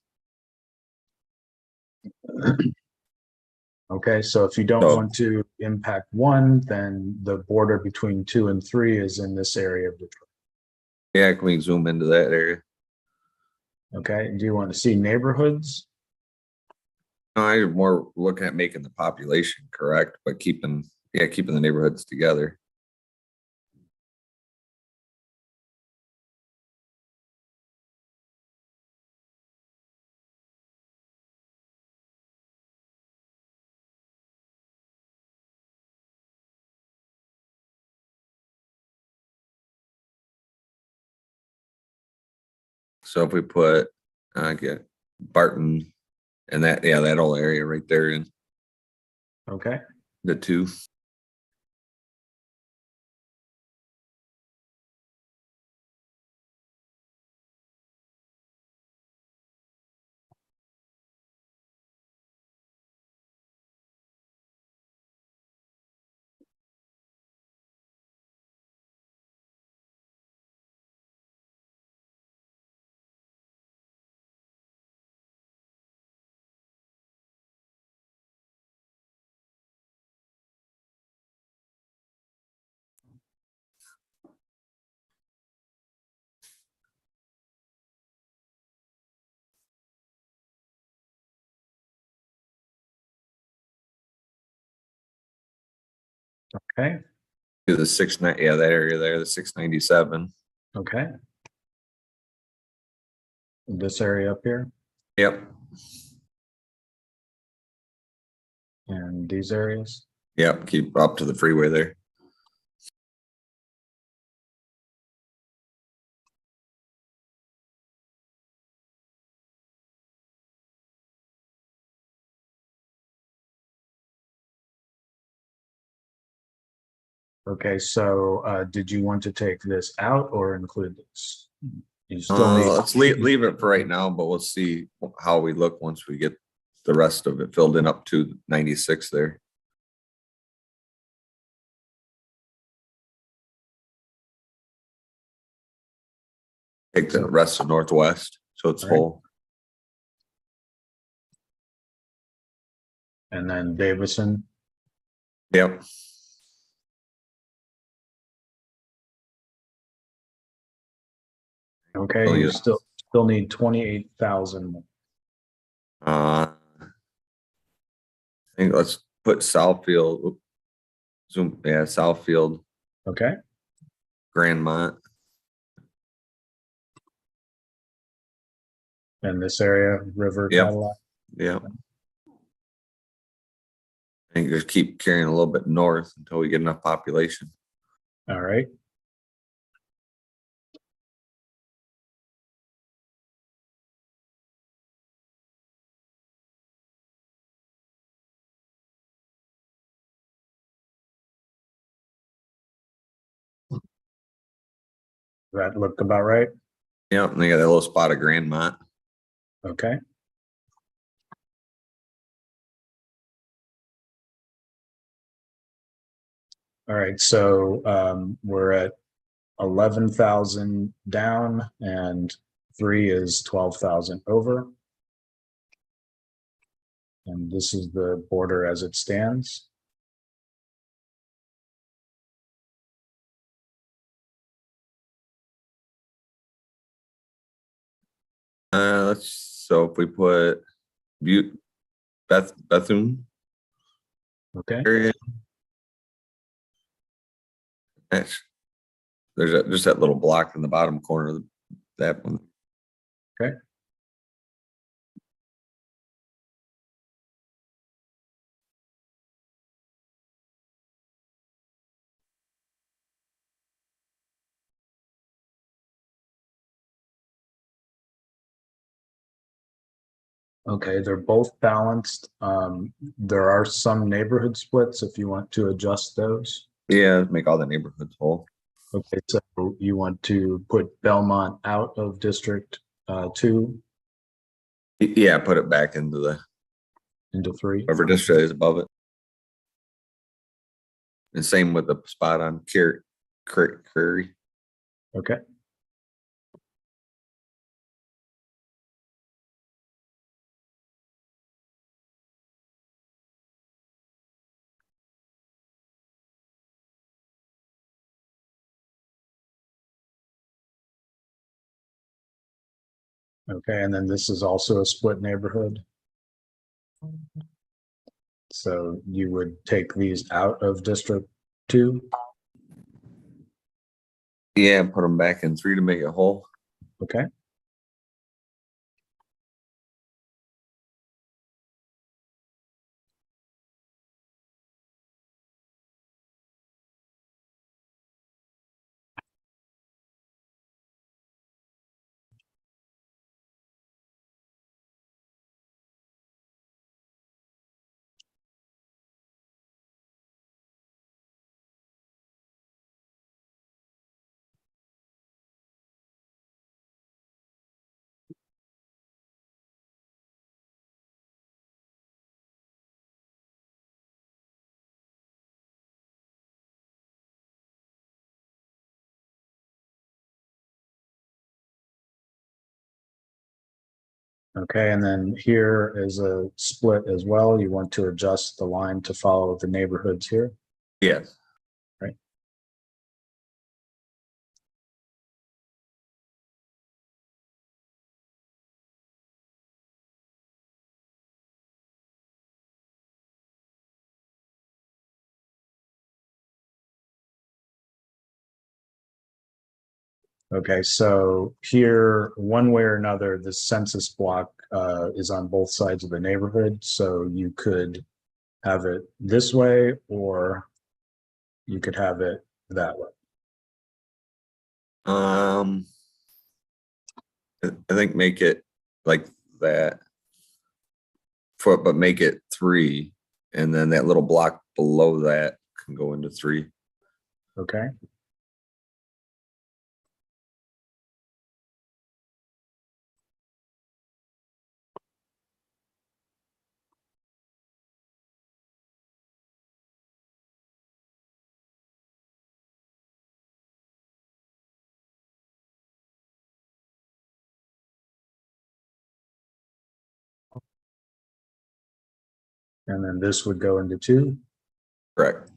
Okay, so if you don't want to impact 1, then the border between 2 and 3 is in this area of Detroit. Yeah, can we zoom into that area? Okay, do you want to see neighborhoods? No, I'm more looking at making the population correct, but keeping the neighborhoods together. So if we put get Barton and that whole area right there in Okay. the 2. Okay, To the yeah, that area there, the 697. okay. This area up here Yep, and these areas. yep, keep up to the freeway there. Okay, so did you want to take this out or include this? You still need. Let's leave it for right now, but we'll see how we look once we get the rest of it filled in up to 96 there. Take the rest of Northwest, so it's All right. full. And then Davison. Yep. Okay, Oh, you yeah. still need 28,000. I think let's put Southfield. Zoom, yeah, Southfield, Okay, Grandmont. and this area, River Yep. Cadillac. Yep. I think just keep carrying a little bit north until we get enough population. All right. That looked about right. Yep, and they got that little spot of Grandmont. Okay. All right, so we're at 11,000 down and 3 is 12,000 over. And this is the border as it stands. So if we put Bethune Okay. area, there's just that little block in the bottom corner of that one. Okay. Okay, they're both balanced. There are some neighborhood splits if you want to adjust those. Yeah, make all the neighborhoods whole. Okay, so you want to put Belmont out of District 2 Yeah, put it back into into 3. whatever district is above it. And same with the spot on Curry. Okay. Okay, and then this is also a split neighborhood. So you would take these out of District 2. Yeah, put them back in 3 to make it whole. Okay. Okay, and then here is a split as well. You want to adjust the line to follow the neighborhoods here. Yes. Right. Okay, so here, one way or another, the census block is on both sides of the neighborhood, so you could have it this way, or you could have it that way. I think make it like that. But make it 3, and then that little block below that can go into 3. Okay. And then this would go into 2. Correct.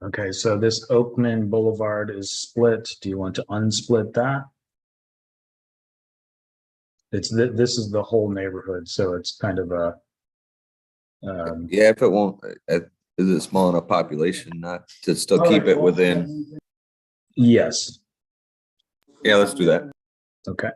Okay, so this Oakman Boulevard is split. Do you want to unsplit that? This is the whole neighborhood, so it's kind of a. Yeah, if it won't, is it small enough population not to still keep it within? Yes. Yeah, let's do that. Okay.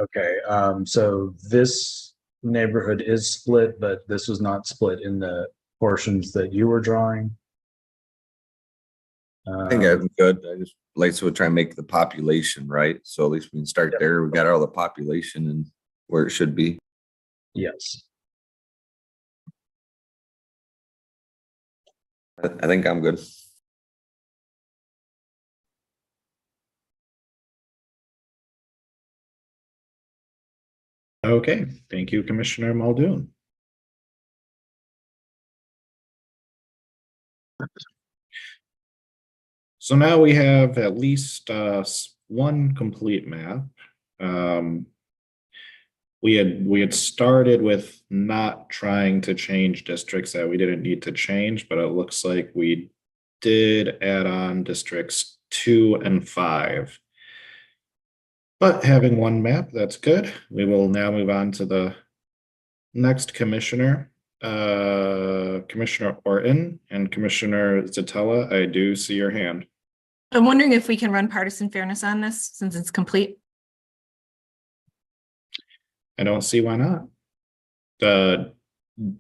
Okay, so this neighborhood is split, but this was not split in the portions that you were drawing. I think I'm good. I just like to try and make the population right. So at least we can start there. We got all the population and where it should be. Yes. I think I'm good. Okay, thank you, Commissioner Muldoon. So now we have at least one complete map. We had started with not trying to change districts that we didn't need to change, but it looks like we did add on districts 2 and 5. But having one map, that's good. We will now move on to the next commissioner, Commissioner Orton and Commissioner Zatella. I do see your hand. I'm wondering if we can run partisan fairness on this since it's complete. I don't see why not. Do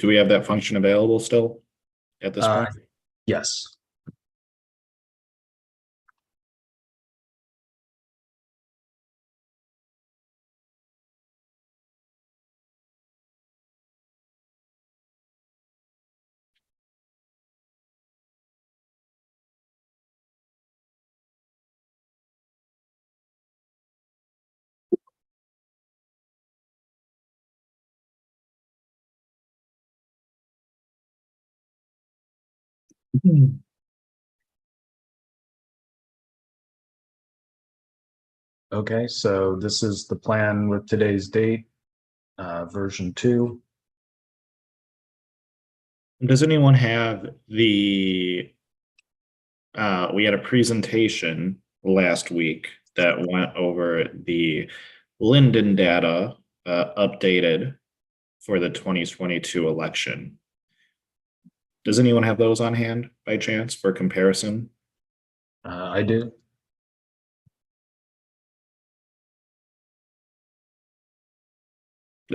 we have that function available still at this point? Yes. Okay, so this is the plan with today's date, version 2. Does anyone have we had a presentation last week that went over the Linden data updated for the 2022 election. Does anyone have those on hand by chance for comparison? I do.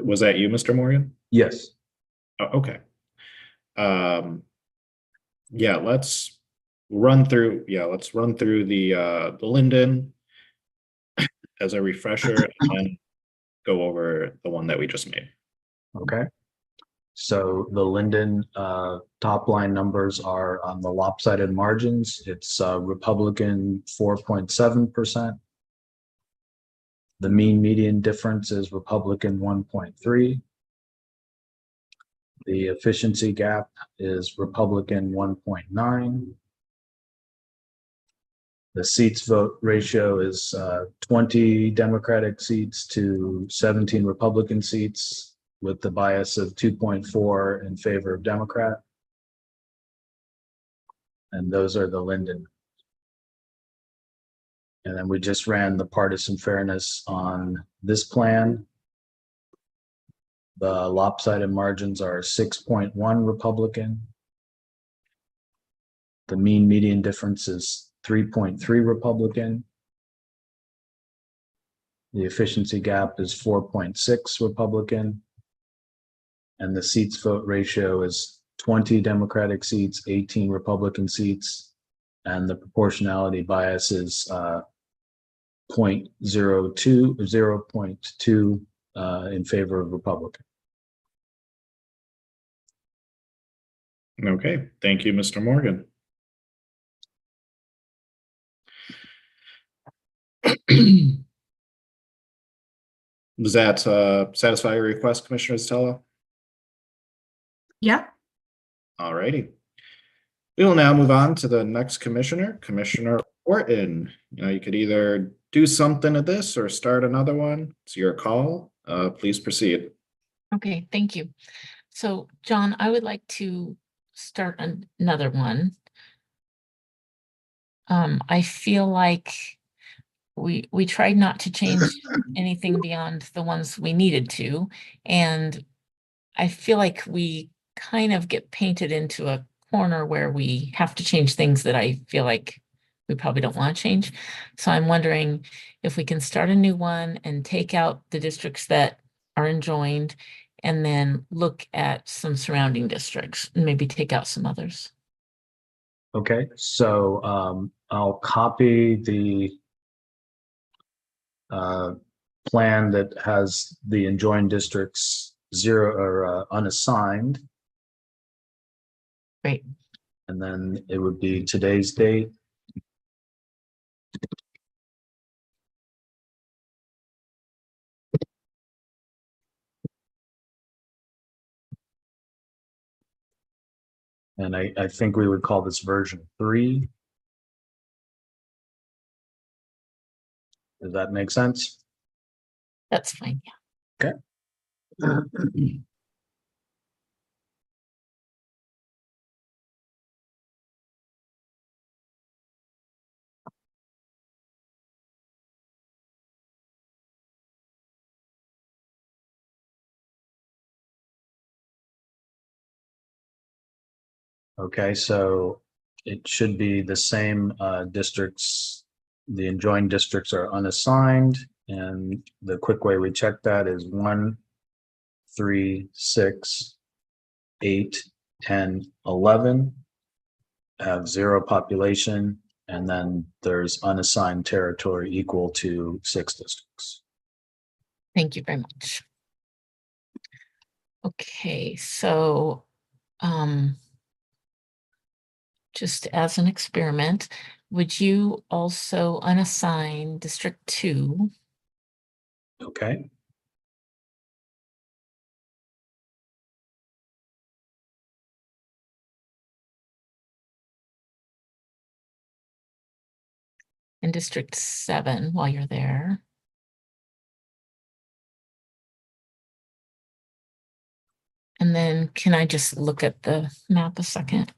Was that you, Mr. Morgan? Yes. Oh, okay. Yeah, let's run through the Linden as a refresher and then go over the one that we just made. Okay. So the Linden top line numbers are on the lopsided margins. It's Republican 4.7%. The mean median difference is Republican 1.3. The efficiency gap is Republican 1.9. The seats vote ratio is 20 Democratic seats to 17 Republican seats, with the bias of 2.4 in favor of Democrat. And those are the Linden. And then we just ran the partisan fairness on this plan. The lopsided margins are 6.1 Republican. The mean median difference is 3.3 Republican. The efficiency gap is 4.6 Republican. And the seats vote ratio is 20 Democratic seats, 18 Republican seats. And the proportionality bias is 0.2 in favor of Republican. Okay, thank you, Mr. Morgan. Does that satisfy your request, Commissioner Stella? Yeah. All righty. We will now move on to the next commissioner, Commissioner Orton. You could either do something at this or start another one. It's your call. Please proceed. Okay, thank you. So, John, I would like to start another one. I feel like we tried not to change anything beyond the ones we needed to, and I feel like we kind of get painted into a corner where we have to change things that I feel like we probably don't want to change. So I'm wondering if we can start a new one and take out the districts that are enjoined and then look at some surrounding districts and maybe take out some others. Okay, so I'll copy the plan that has the enjoined districts 0 or unassigned. Great. And then it would be today's date. And I think we would call this version 3. Does that make sense? That's fine, yeah. Okay. Okay, so it should be the same districts. The enjoined districts are unassigned, and the quick way we check that is 1, 3, 6, 8, 10, 11 have 0 population, and then there's unassigned territory equal to 6 districts. Thank you very much. Okay, so just as an experiment, would you also unassign District 2? Okay. And District 7 while you're there? And then can I just look at the map a second?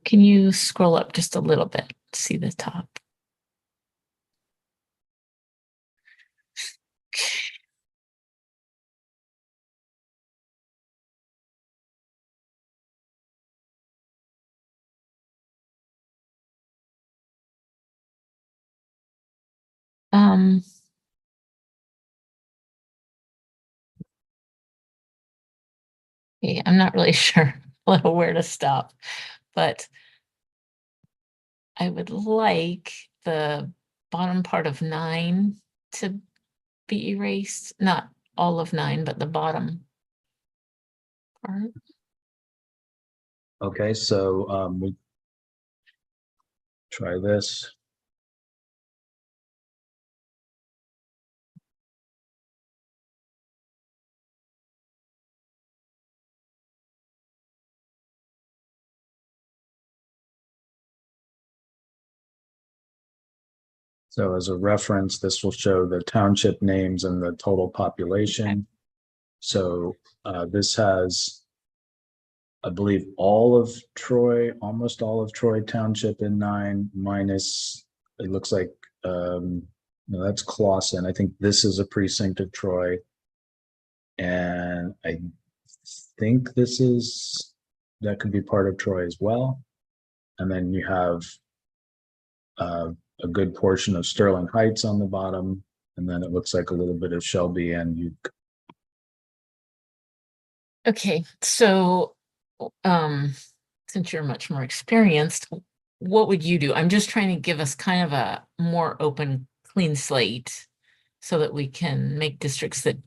Can you scroll up just a little bit to see the top? Okay, I'm not really sure where to stop, but I would like the bottom part of 9 to be erased, not all of 9, but the bottom part. Okay, so we try this. So as a reference, this will show the township names and the total population. So this has, I believe, all of Troy, almost all of Troy Township in 9 minus, it looks like, no, that's Clawson. I think this is a precinct of Troy. And I think that could be part of Troy as well. And then you have a good portion of Sterling Heights on the bottom, and then it looks like a little bit of Shelby and Uke. Okay, so since you're much more experienced, what would you do? I'm just trying to give us kind of a more open, clean slate so that we can make districts that,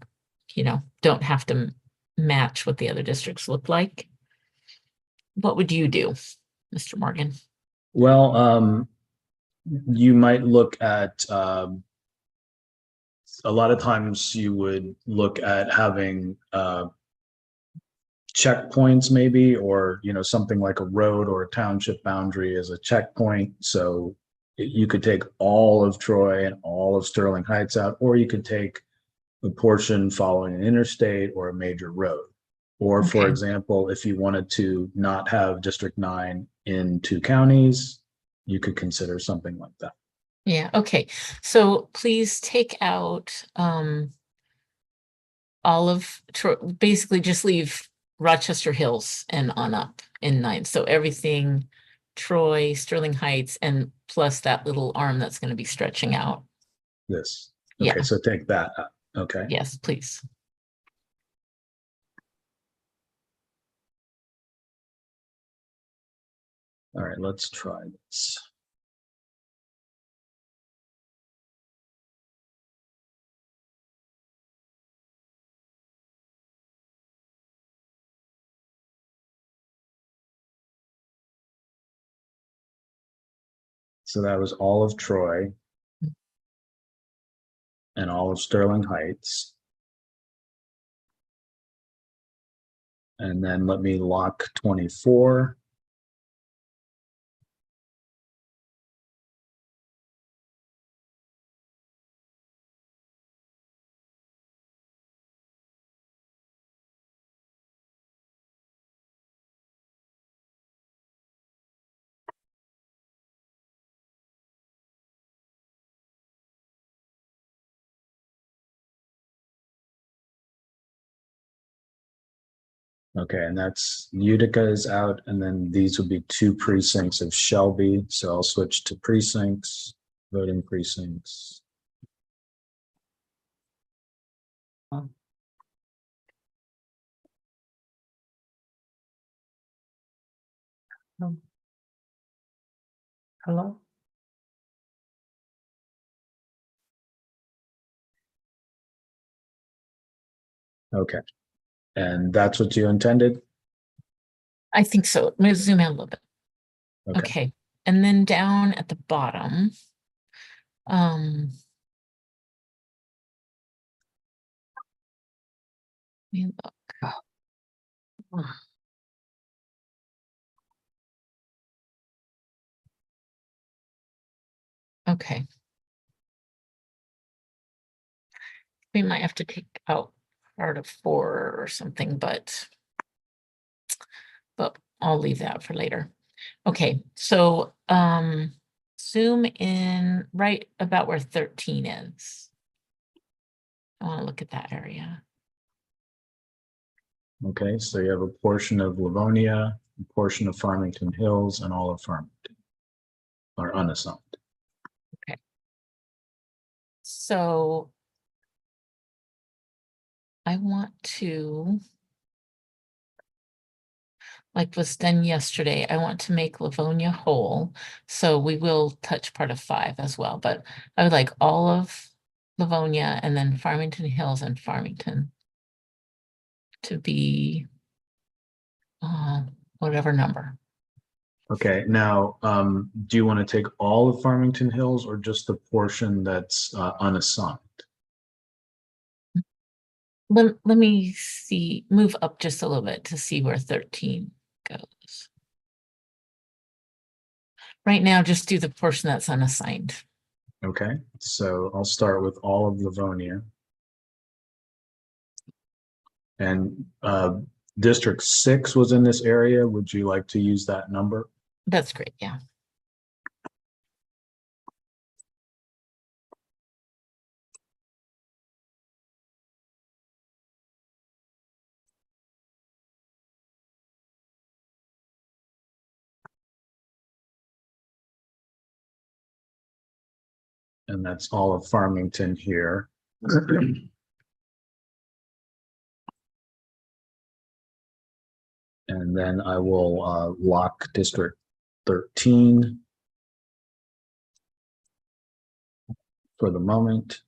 you know, don't have to match what the other districts look like. What would you do, Mr. Morgan? Well, you might look at a lot of times you would look at having checkpoints maybe, or something like a road or a township boundary as a checkpoint. So you could take all of Troy and all of Sterling Heights out, or you could take a portion following an interstate or a major road. Or for Okay. example, if you wanted to not have District 9 in 2 counties, you could consider something like that. Yeah, okay. So please take out all of Troy, basically just leave Rochester Hills and on up in 9. So everything Troy, Sterling Heights, and plus that little arm that's going to be stretching out. This. Yeah. Okay, so take that out. Okay. Yes, please. All right, let's try this. So that was all of Troy and all of Sterling Heights. And then let me lock 24. Okay, and that's Utica is out, and then these would be 2 precincts of Shelby. So I'll switch to precincts, voting precincts. Hello? Okay, and that's what you intended? I think so. Let me zoom out a little bit. Okay. Okay. And then down at the bottom, let me look. Okay. We might have to take out part of 4 or something, but I'll leave that for later. Okay, so zoom in right about where 13 is. I want to look at that area. Okay, so you have a portion of Livonia, a portion of Farmington Hills, and all of Farmington are unassigned. So I want to, like was done yesterday, I want to make Livonia whole. So we will touch part of 5 as well, but I would like all of Livonia and then Farmington Hills and Farmington to be whatever number. Okay, now, do you want to take all of Farmington Hills or just the portion that's unassigned? Let me see, move up just a little bit to see where 13 goes. Right now, just do the portion that's unassigned. Okay, so I'll start with all of Livonia. And District 6 was in this area. Would you like to use that number? That's great, yeah. And that's all of Farmington here. And then I will lock District 13 for the moment.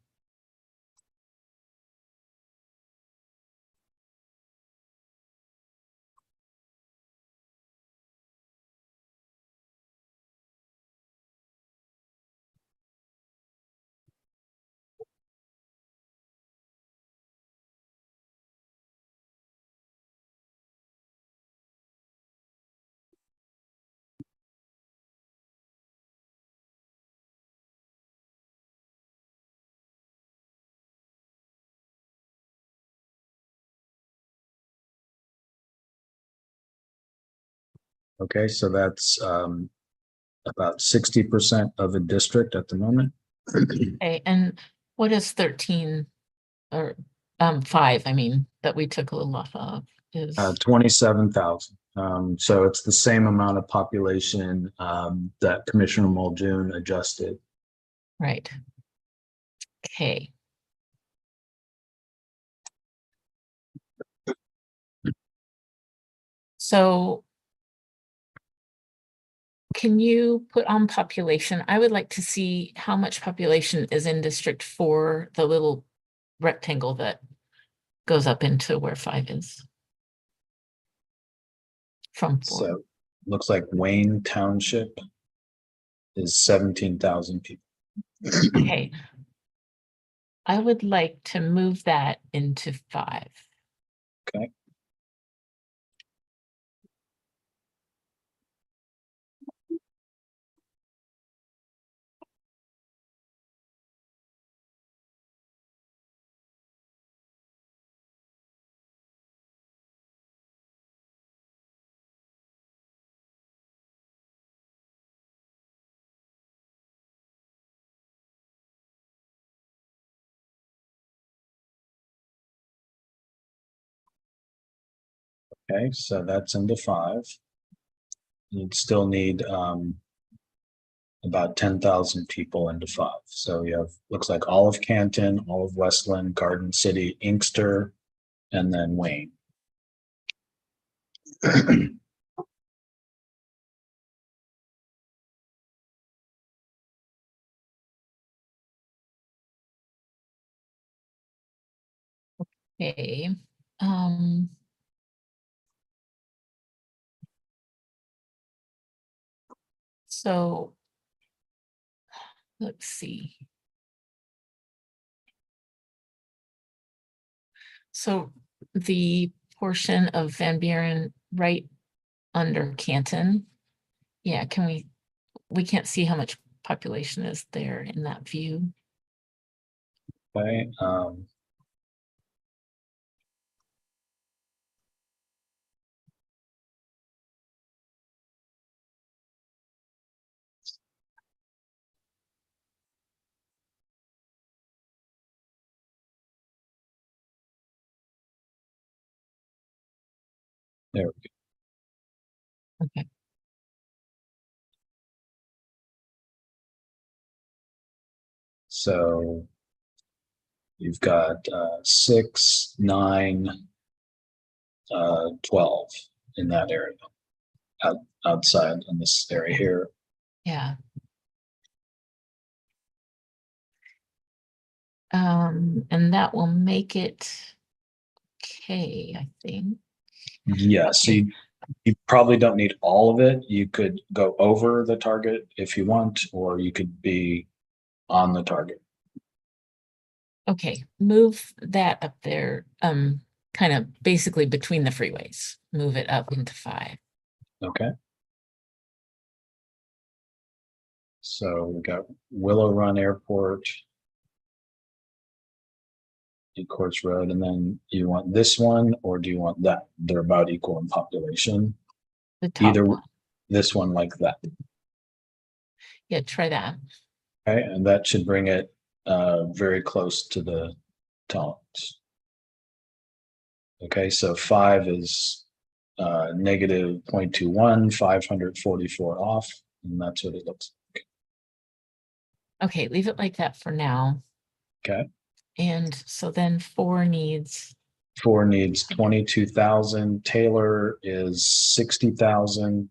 Okay, so that's about 60% of a district at the moment. Okay, and what is 13 or 5, I mean, that we took a little off of is 27,000. So it's the same amount of population that Commissioner Muldoon adjusted. right. Okay. So can you put on population? I would like to see how much population is in District 4, the little rectangle that goes up into where 5 is. From 4. So looks like Wayne Township is 17,000 people. Okay. I would like to move that into 5. Okay. Okay, so that's into 5. You'd still need about 10,000 people into 5. So you have, looks like all of Canton, all of Westland, Garden City, Inkster, and then Wayne. Okay. So let's see. So the portion of Van Buren right under Canton. Yeah, we can't see how much population is there in that view. Okay. There we go. Okay. So You've got 6, 9, 12 in that area. Outside in this area here. Yeah. And that will make it okay, I think. Yes, Okay. you probably don't need all of it. You could go over the target if you want, or you could be on the target. Okay, move that up there, kind of basically between the freeways, move it up into 5. Okay. So we got Willow Run Airport, Ecorse Road, and then you want this one, or do you want that? They're about equal in population. The top Either one. this one like that. Yeah, try that. Okay, and that should bring it very close to the tolerance. Okay, so 5 is negative 0.21, 544 off, and that's what it looks like. Okay, leave it like that for now. Okay. And so then 4 needs 4 needs 22,000. Taylor is 60,000.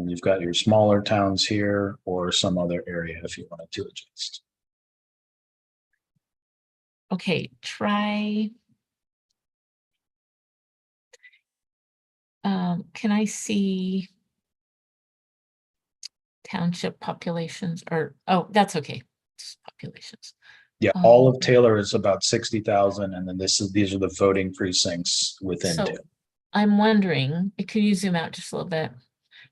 You've got your smaller towns here or some other area if you wanted to adjust. okay, try. Can I see township populations or, oh, that's okay. Just populations. Yeah, all of Taylor is about 60,000, and then these are the voting precincts within So Taylor. I'm wondering, could you zoom out just a little bit?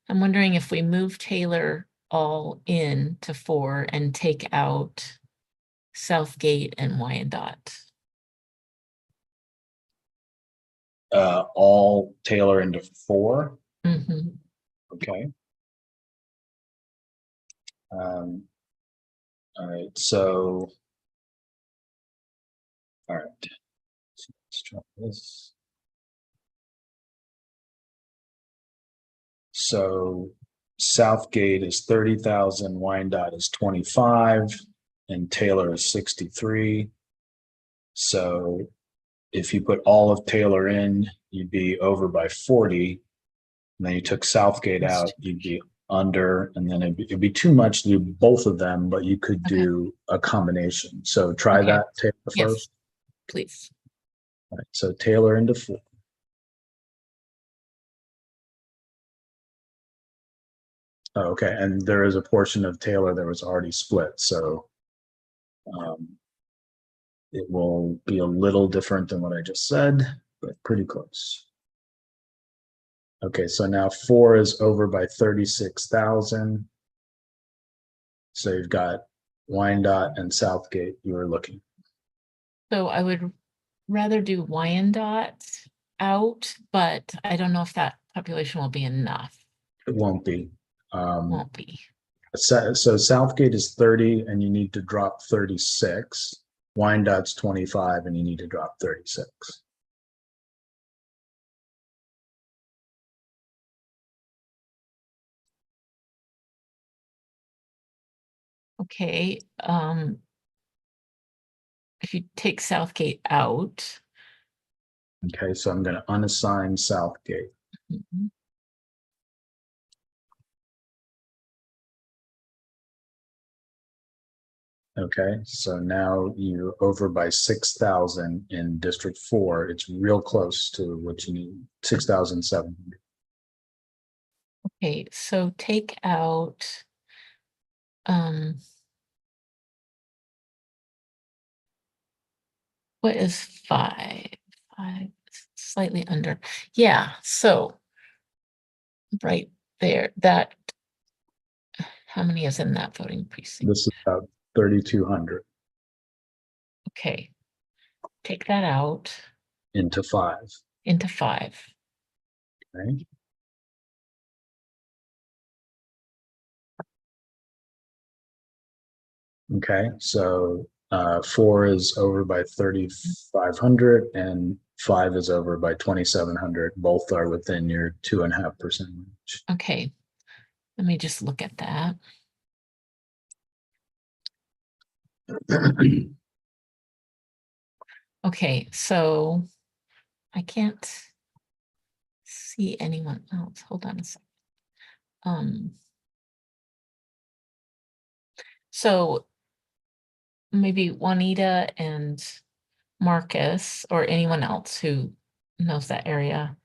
I'm wondering if we move Taylor all in to 4 and take out Southgate and Wyandotte. All Taylor into 4. Mm-hmm. Okay. All right, so all right. So let's try this. So Southgate is 30,000, Wyandotte is 25, and Taylor is 63. So if you put all of Taylor in, you'd be over by 40. And then you took Southgate out, you'd be under, and then it'd be too much to do both of them, but you could do a combination. So try Okay. that, Taylor Yes. first. Please. All right, so Taylor into 4. Oh, okay, and there is a portion of Taylor that was already split, so it will be a little different than what I just said, but pretty close. Okay, so now 4 is over by 36,000. So you've got Wyandotte and Southgate you were looking. So I would rather do Wyandotte out, but I don't know if that population will be enough. It won't be. Won't be. So Southgate is 30 and you need to drop 36. Wyandotte's 25 and you need to drop 36. Okay. If you take Southgate out. Okay, so I'm going to unassign Southgate. Mm-hmm. Okay, so now you're over by 6,000 in District 4. It's real close to what you need, 6,700. Okay, so take out what is 5? 5 slightly under. Yeah, so right there, that how many is in that voting precinct? This is about 3,200 Okay, take that out into 5. into 5. Okay. Okay, so 4 is over by 3,500 and 5 is over by 2,700. Both are within your 2.5% range. Okay, let me just look at that. Okay, so I can't see anyone else. Hold on a second. So maybe Juanita and Marcus or anyone else who knows that area.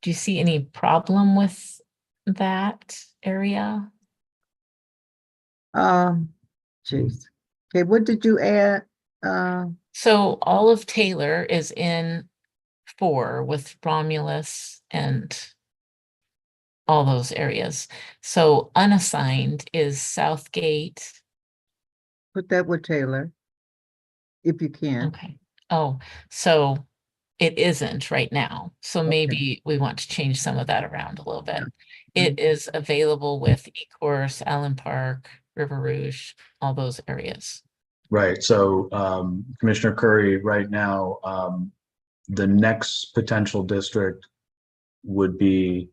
Do you see any problem with that area? Jeez. Okay, what did you add? So all of Taylor is in 4 with Romulus and all those areas. So unassigned is Southgate. Put that with Taylor, if you can. Okay. Oh, so it isn't right now. So Okay. maybe we want to change some of that around a little bit. Yeah. It is available with Ecorse, Allen Park, River Rouge, all those areas. Right, so Commissioner Curry, right now, the next potential district would be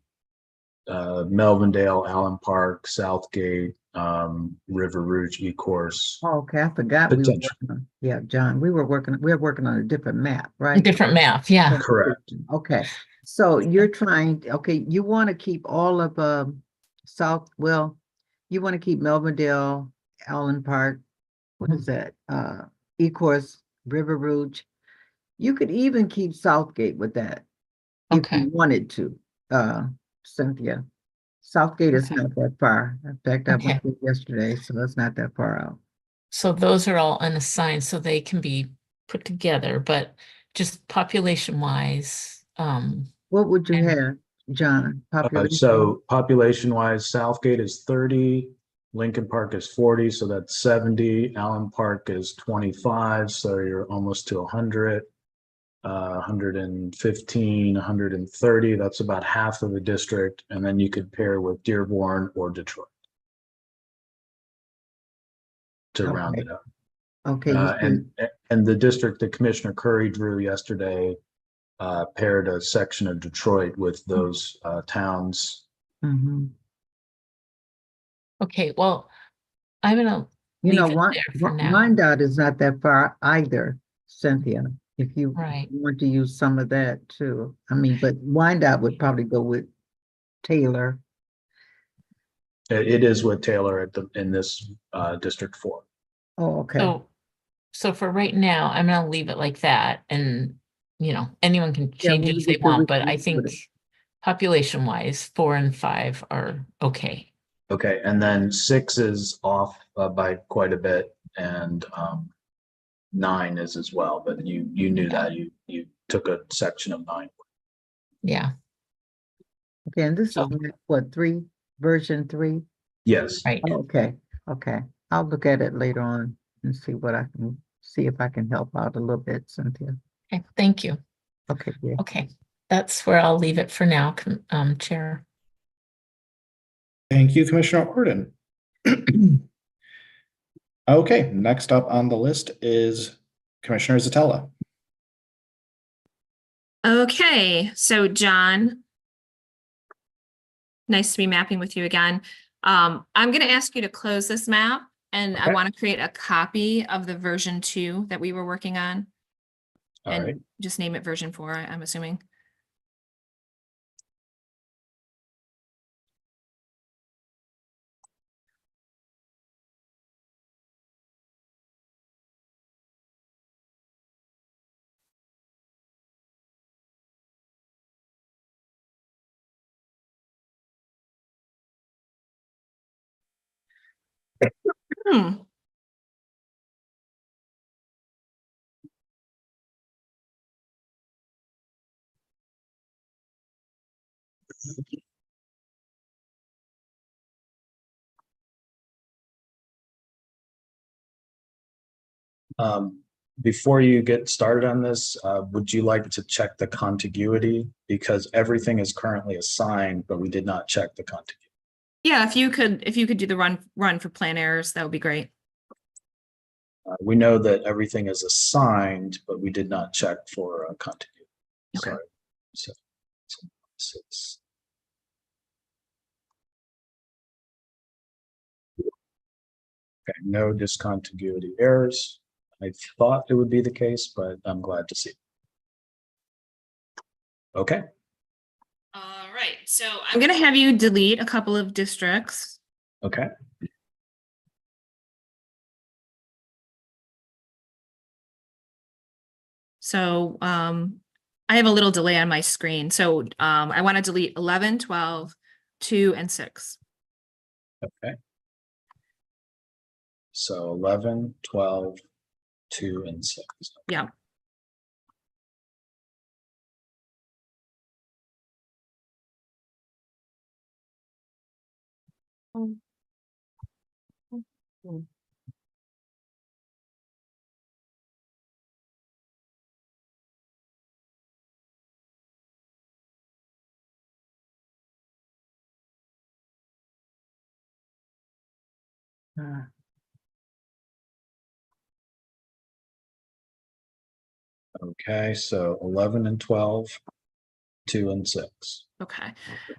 Melvindale, Allen Park, Southgate, River Rouge, Ecorse. Oh, okay, I forgot we were Potential. working on, yeah, John, we're working on a different map, right? Different map, yeah. Correct. Okay, so you're trying, okay, you want to keep all of you want to keep Melvindale, Allen Park, what is that? Ecorse, River Rouge. You could even keep Southgate with that if Okay. you wanted to, Cynthia. Southgate is Okay. not that far. In fact, I Okay. went there yesterday, so it's not that far out. So those are all unassigned, so they can be put together, but just population wise, What would you and- have, John? Population? So population-wise, Southgate is 30, Lincoln Park is 40, so that's 70. Allen Park is 25, so you're almost to 100. 115, 130, that's about half of the district. And then you could pair with Dearborn or Detroit to round it up. Okay, And the district that Commissioner Curry drew yesterday paired a section of Detroit with those towns. mhm. okay, well, I'm gonna You leave know, it there for now. Wyandotte is not that far either, Cynthia. If you Right. want to use some of that too. I mean, but Wyandotte would probably go with Taylor. It is with Taylor in this District 4. Oh, okay. So for right now, I'm gonna leave it like that, and anyone can Yeah, change when it we if they get to want, but I read think with it. population wise, 4 and 5 are okay. Okay, and then 6 is off by quite a bit, and 9 is as well. But you knew that you took a section of 9. Yeah. Okay, and this is what, version 3? Yes. Right. Oh, okay. I'll look at it later on and see if I can help out a little bit, Cynthia. Okay, thank you. Okay, yeah. Okay, that's where I'll leave it for now, Chair. Thank you, Commissioner Orden. Okay, next up on the list is Commissioner Zatella. Okay, so John, nice to be mapping with you again. I'm going to ask you to close this map, and I Okay. want to create a copy of the version 2 that we were working on. All And right. just name it version 4, I'm assuming. Hmm. Before you get started on this, would you like to check the contiguity? Because everything is currently assigned, but we did not check the contiguity. Yeah, if you could do the run for plan errors, that would be great. We know that everything is assigned, but we did not check for contiguity. Okay. Sorry. So, 6. Okay, no discontinuity errors. I thought it would be the case, but I'm glad to see. Okay, All right, so I'm gonna have you delete a couple of districts. okay. So I have a little delay on my screen. So I want to delete 11, 12, 2, and 6. Okay. So 11, 12, 2, and 6. Yeah. Okay, so 11 and 12, 2 and 6. Okay.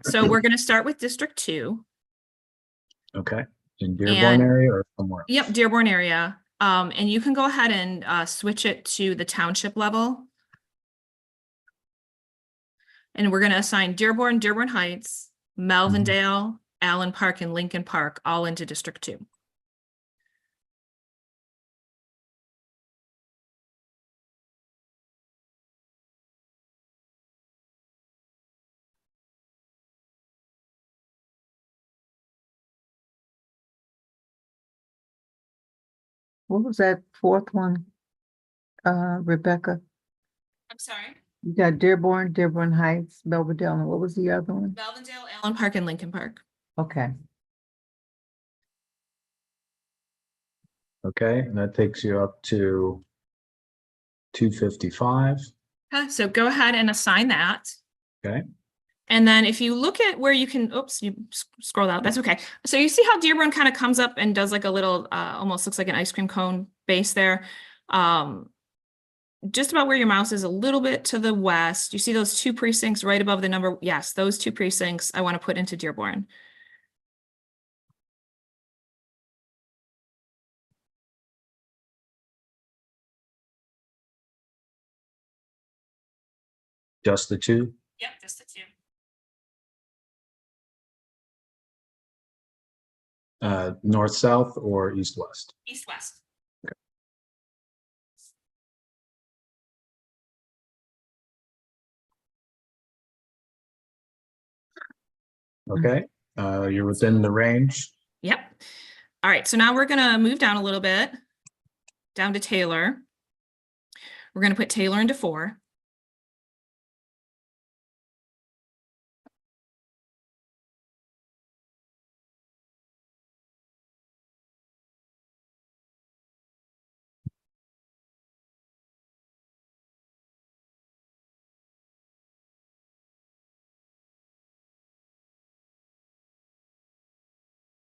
So we're going to start with District 2. Okay, in Dearborn And- area or somewhere else? Yep, Dearborn area. And you can go ahead and switch it to the township level. And we're going to assign Dearborn, Dearborn Heights, Melvindale, Allen Park, and Lincoln Park all into District 2. What was that fourth one? Rebecca, I'm sorry? you got Dearborn, Dearborn Heights, Belvedere, and what was the other one? Melvindale, Allen Park, and Lincoln Park. Okay, Okay, and that takes you up to 255. Okay, so go ahead and assign that. Okay, And then if you look at where you can, oops, you scroll out, that's okay. So you see how Dearborn kind of comes up and does like a little, almost looks like an ice cream cone base there. Just about where your mouse is, a little bit to the west. You see those 2 precincts right above the number? Yes, those 2 precincts I want to put into Dearborn. just the 2? Yep, just the 2. North, south, or east, west? East, west. Okay, you're within the range. Yep. All right, so now we're gonna move down a little bit, down to Taylor. We're gonna put Taylor into 4.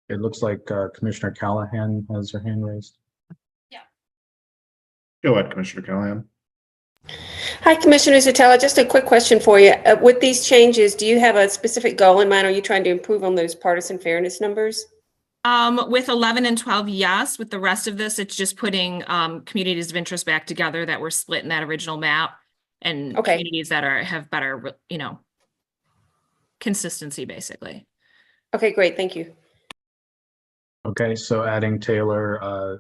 It looks like Commissioner Callahan has her hand raised. Go ahead, Commissioner Callahan. Hi, Commissioner Satella. Just a quick question for you. With these changes, do you have a specific goal in mind? Are you trying to improve on those partisan fairness numbers? With 11 and 12, yes. With the rest of this, it's just putting communities of interest back together that were split in that original map, and Okay. communities that have better, consistency, basically. Okay, great. Thank you. Okay, so adding Taylor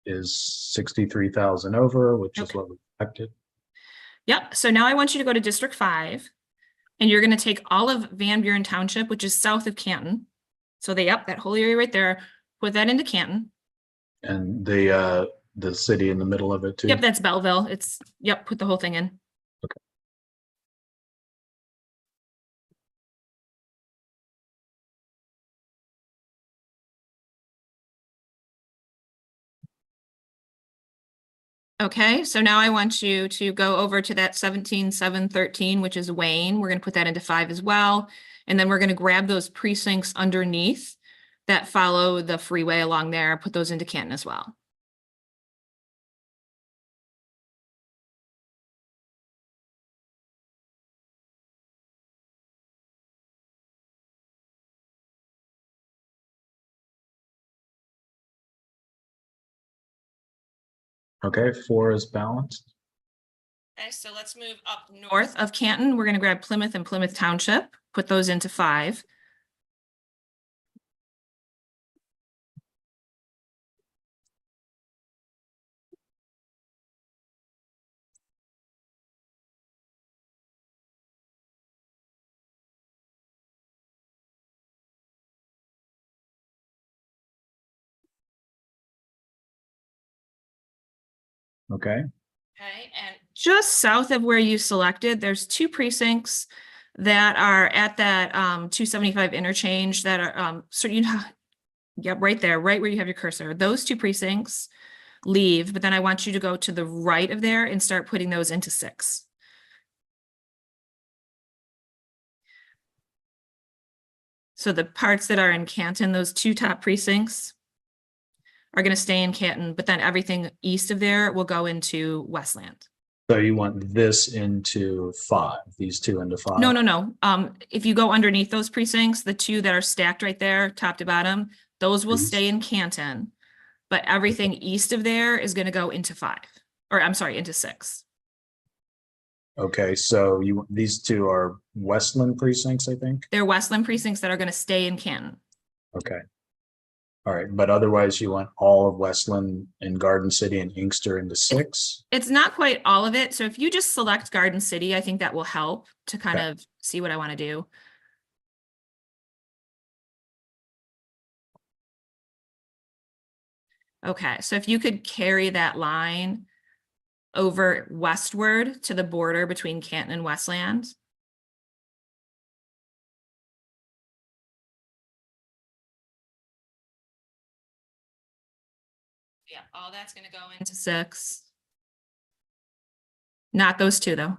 is 63,000 over, which is Okay. what we expected. Yep. So now I want you to go to District 5, and you're going to take all of Van Buren Township, which is south of Canton. So that whole area right there, put that into Canton. And the city in the middle of it too. Yep, that's Belleville. Put the whole thing in. Okay, so now I want you to go over to that 17,713, which is Wayne. We're going to put that into 5 as well. And then we're going to grab those precincts underneath that follow the freeway along there, put those into Canton as well. Okay, 4 is balanced. Okay, so let's move up north of Canton. We're gonna grab Plymouth and Plymouth Township, put those into 5. Okay, Okay, and just south of where you selected, there's 2 precincts that are at that 275 interchange that are so you know, yep, right there, right where you have your cursor. Those 2 precincts leave, but then I want you to go to the right of there and start putting those into 6. So the parts that are in Canton, those 2 top precincts are going to stay in Canton, but then everything east of there will go into Westland. so you want this into 5, these 2 into 5? No, no, no. If you go underneath those precincts, the 2 that are stacked right there, top to bottom, those will stay in Canton, but everything east of there is going to go into 5, or I'm sorry, into 6. Okay, so these 2 are Westland precincts, I think? They're Westland precincts that are going to stay in Canton. Okay. All right, but otherwise you want all of Westland and Garden City and Inkster into 6? It's not quite all of it. So if you just select Garden City, I think that will help to kind Okay. of see what I want to do. Okay, so if you could carry that line over westward to the border between Canton and Westland. Yeah, all that's going to go into 6. Not those 2 though.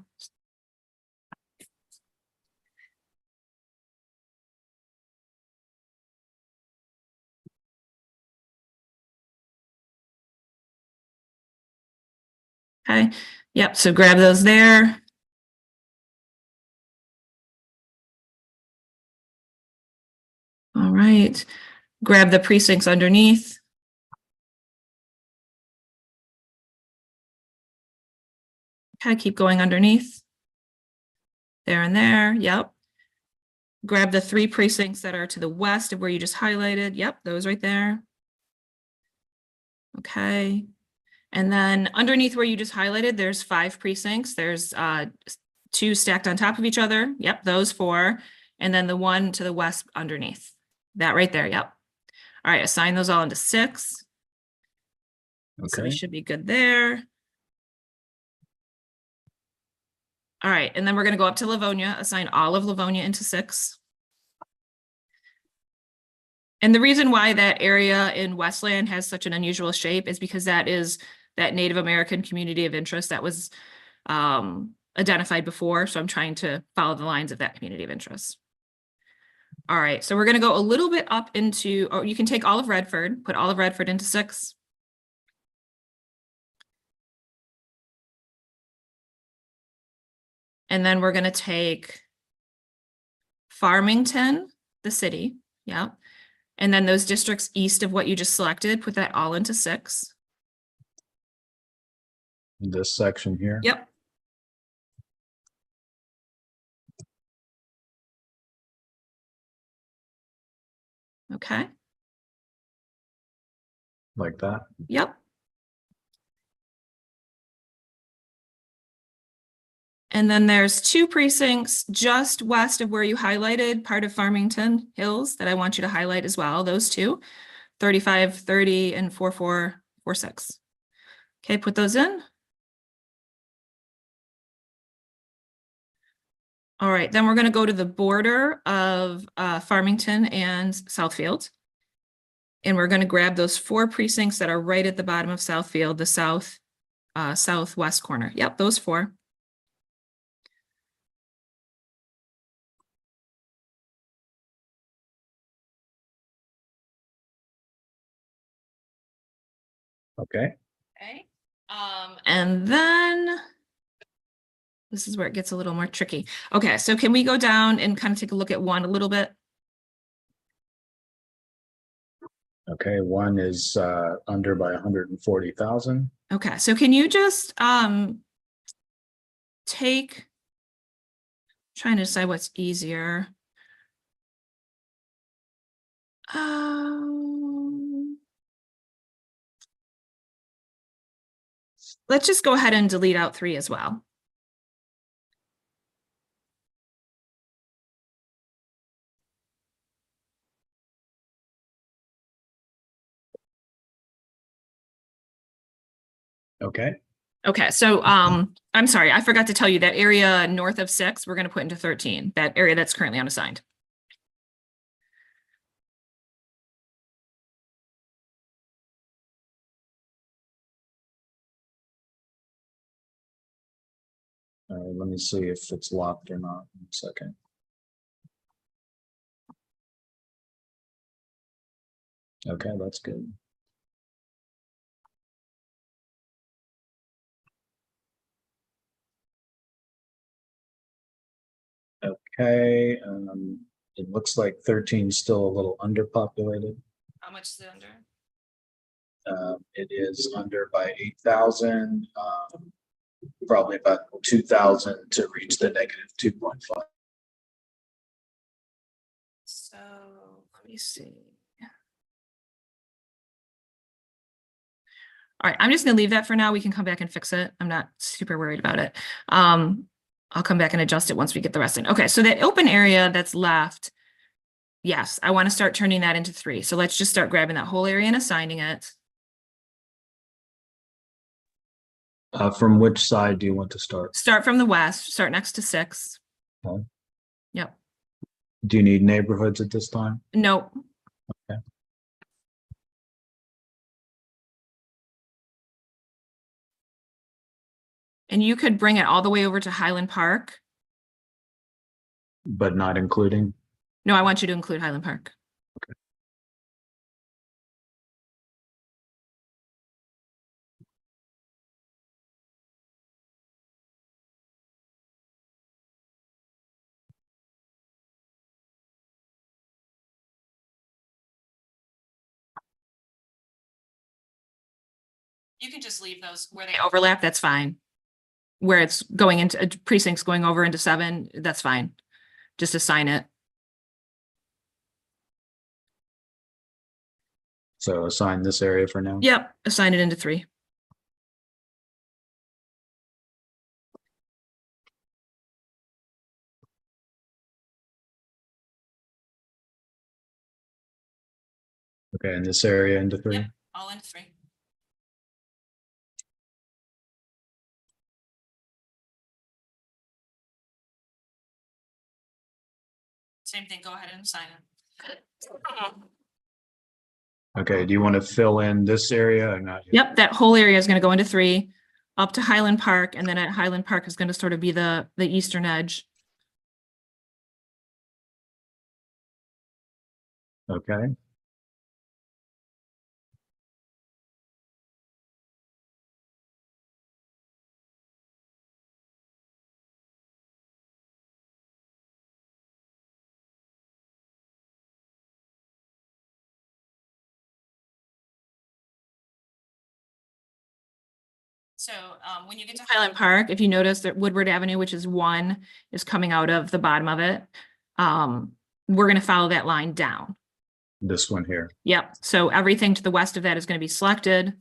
Okay, yep, so grab those there. All right, grab the precincts underneath. Okay, keep going underneath. There and there, yep. Grab the 3 precincts that are to the west of where you just highlighted. Yep, those right there. Okay. And then underneath where you just highlighted, there's 5 precincts. There's 2 stacked on top of each other. Yep, those 4. And then the 1 to the west underneath. That right there, yep. All right, assign those all into 6. So we Okay. should be good there. All right, and then we're going to go up to Livonia, assign all of Livonia into 6. And the reason why that area in Westland has such an unusual shape is because that is that Native American community of interest that was identified before. So I'm trying to follow the lines of that community of interest. All right, so we're going to go a little bit up into, or you can take all of Redford, put all of Redford into 6. And then we're going to take Farmington, the city, yeah. And then those districts east of what you just selected, put that all into 6. This section here? Yep. Okay. Like that? Yep. And then there's 2 precincts just west of where you highlighted part of Farmington Hills that I want you to highlight as well. Those 2, 3530 and 4446. Okay, put those in. All right, then we're going to go to the border of Farmington and Southfield. And we're going to grab those 4 precincts that are right at the bottom of Southfield, the southwest corner. Yep, those 4. Okay. Okay. And then this is where it gets a little more tricky. Okay, so can we go down and kind of take a look at 1 a little bit? Okay, one is under by 140,000. Okay, so can you just take, trying to decide what's easier. Let's just go ahead and delete out 3 as well. Okay, Okay, so I'm sorry, I forgot to tell you that area north of 6, we're going to put into 13, that area that's currently unassigned. all right, let me see if it's locked or not. 1 second. Okay, that's good. Okay, it looks like 13 is still a little underpopulated. How much is it under? It is under by 8,000, probably about 2,000 to reach the negative 2.5. So let me see. All right, I'm just gonna leave that for now. We can come back and fix it. I'm not super worried about it. I'll come back and adjust it once we get the rest in. Okay, so that open area that's left, yes, I want to start turning that into 3. So let's just start grabbing that whole area and assigning it. From which side do you want to start? Start from the west, start next to 6. Okay. Yep. Do you need neighborhoods at this time? Nope. Okay. And you could bring it all the way over to Highland Park. But not including? No, I want you to include Highland Park. You can just leave those where they overlap, that's fine. Where it's going into precincts going over into 7, that's fine. Just assign it. So assign this area for now? Yep, assign it into 3. Okay, and this area into 3? Yep, all into 3. Same thing, go ahead and assign it. Okay, do you want to fill in this area or not? Yep, that whole area is going to go into 3, up to Highland Park, and then at Highland Park is going to sort of be the eastern edge. Okay. So when you get to Highland Park, if you notice that Woodward Avenue, which is 1, is coming out of the bottom of it, we're going to follow that line down. This one here. Yep. So everything to the west of that is going to be selected.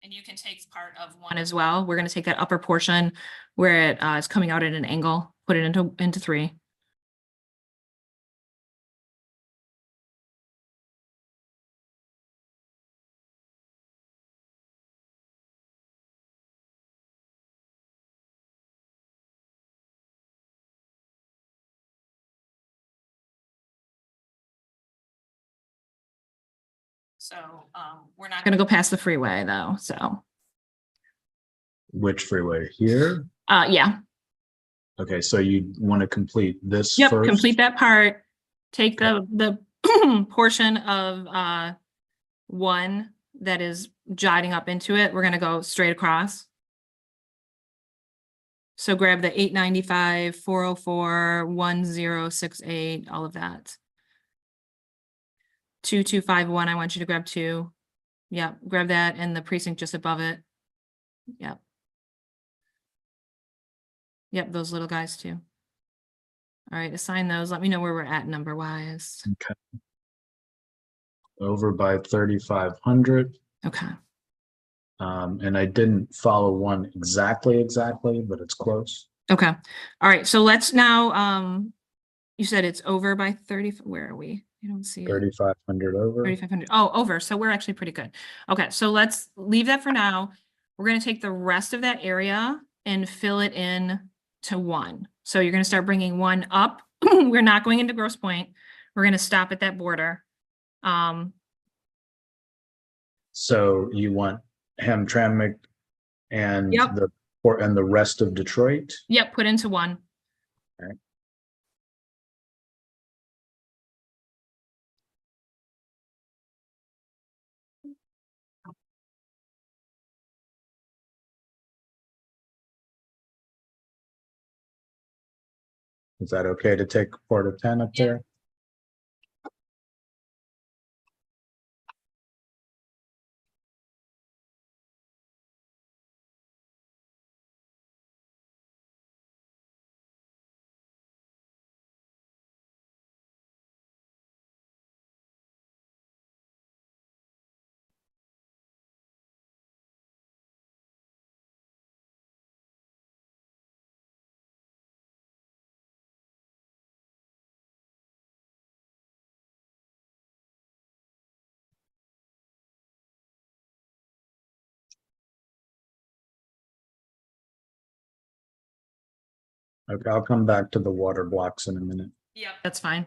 And you can take part of 1 as well. We're going to take that upper portion where it is coming out at an angle, put it into 3. So we're not going to go past the freeway though. So Which freeway? Here? yeah. Okay, so you want to complete this Yep, first? complete that part. Take the portion of 1 that is jotting up into it. We're going to go straight across. So grab the 895, 404, 1068, all of that. 2251, I want you to grab 2. Yeah, grab that and the precinct just above it. Yep. Yep, those little guys too. All right, assign those. Let me know where we're at number wise. Okay. Over by 3,500. Okay. And I didn't follow one exactly, but it's close. Okay. All right. So let's now, you said it's over by 30. Where are we? I don't see it. 3,500 over. 3,500. Oh, over. So we're actually pretty good. Okay. So let's leave that for now. We're going to take the rest of that area and fill it in to 1. So you're going to start bringing 1 up. We're not going into Grosse Pointe. We're going to stop at that border. So you want Hamtramck and Yep. the rest of Detroit? Yep. Put into 1. Okay. Is that okay to take part of 10 up there? Okay, I'll come back to the water blocks in a minute. Yep. That's fine.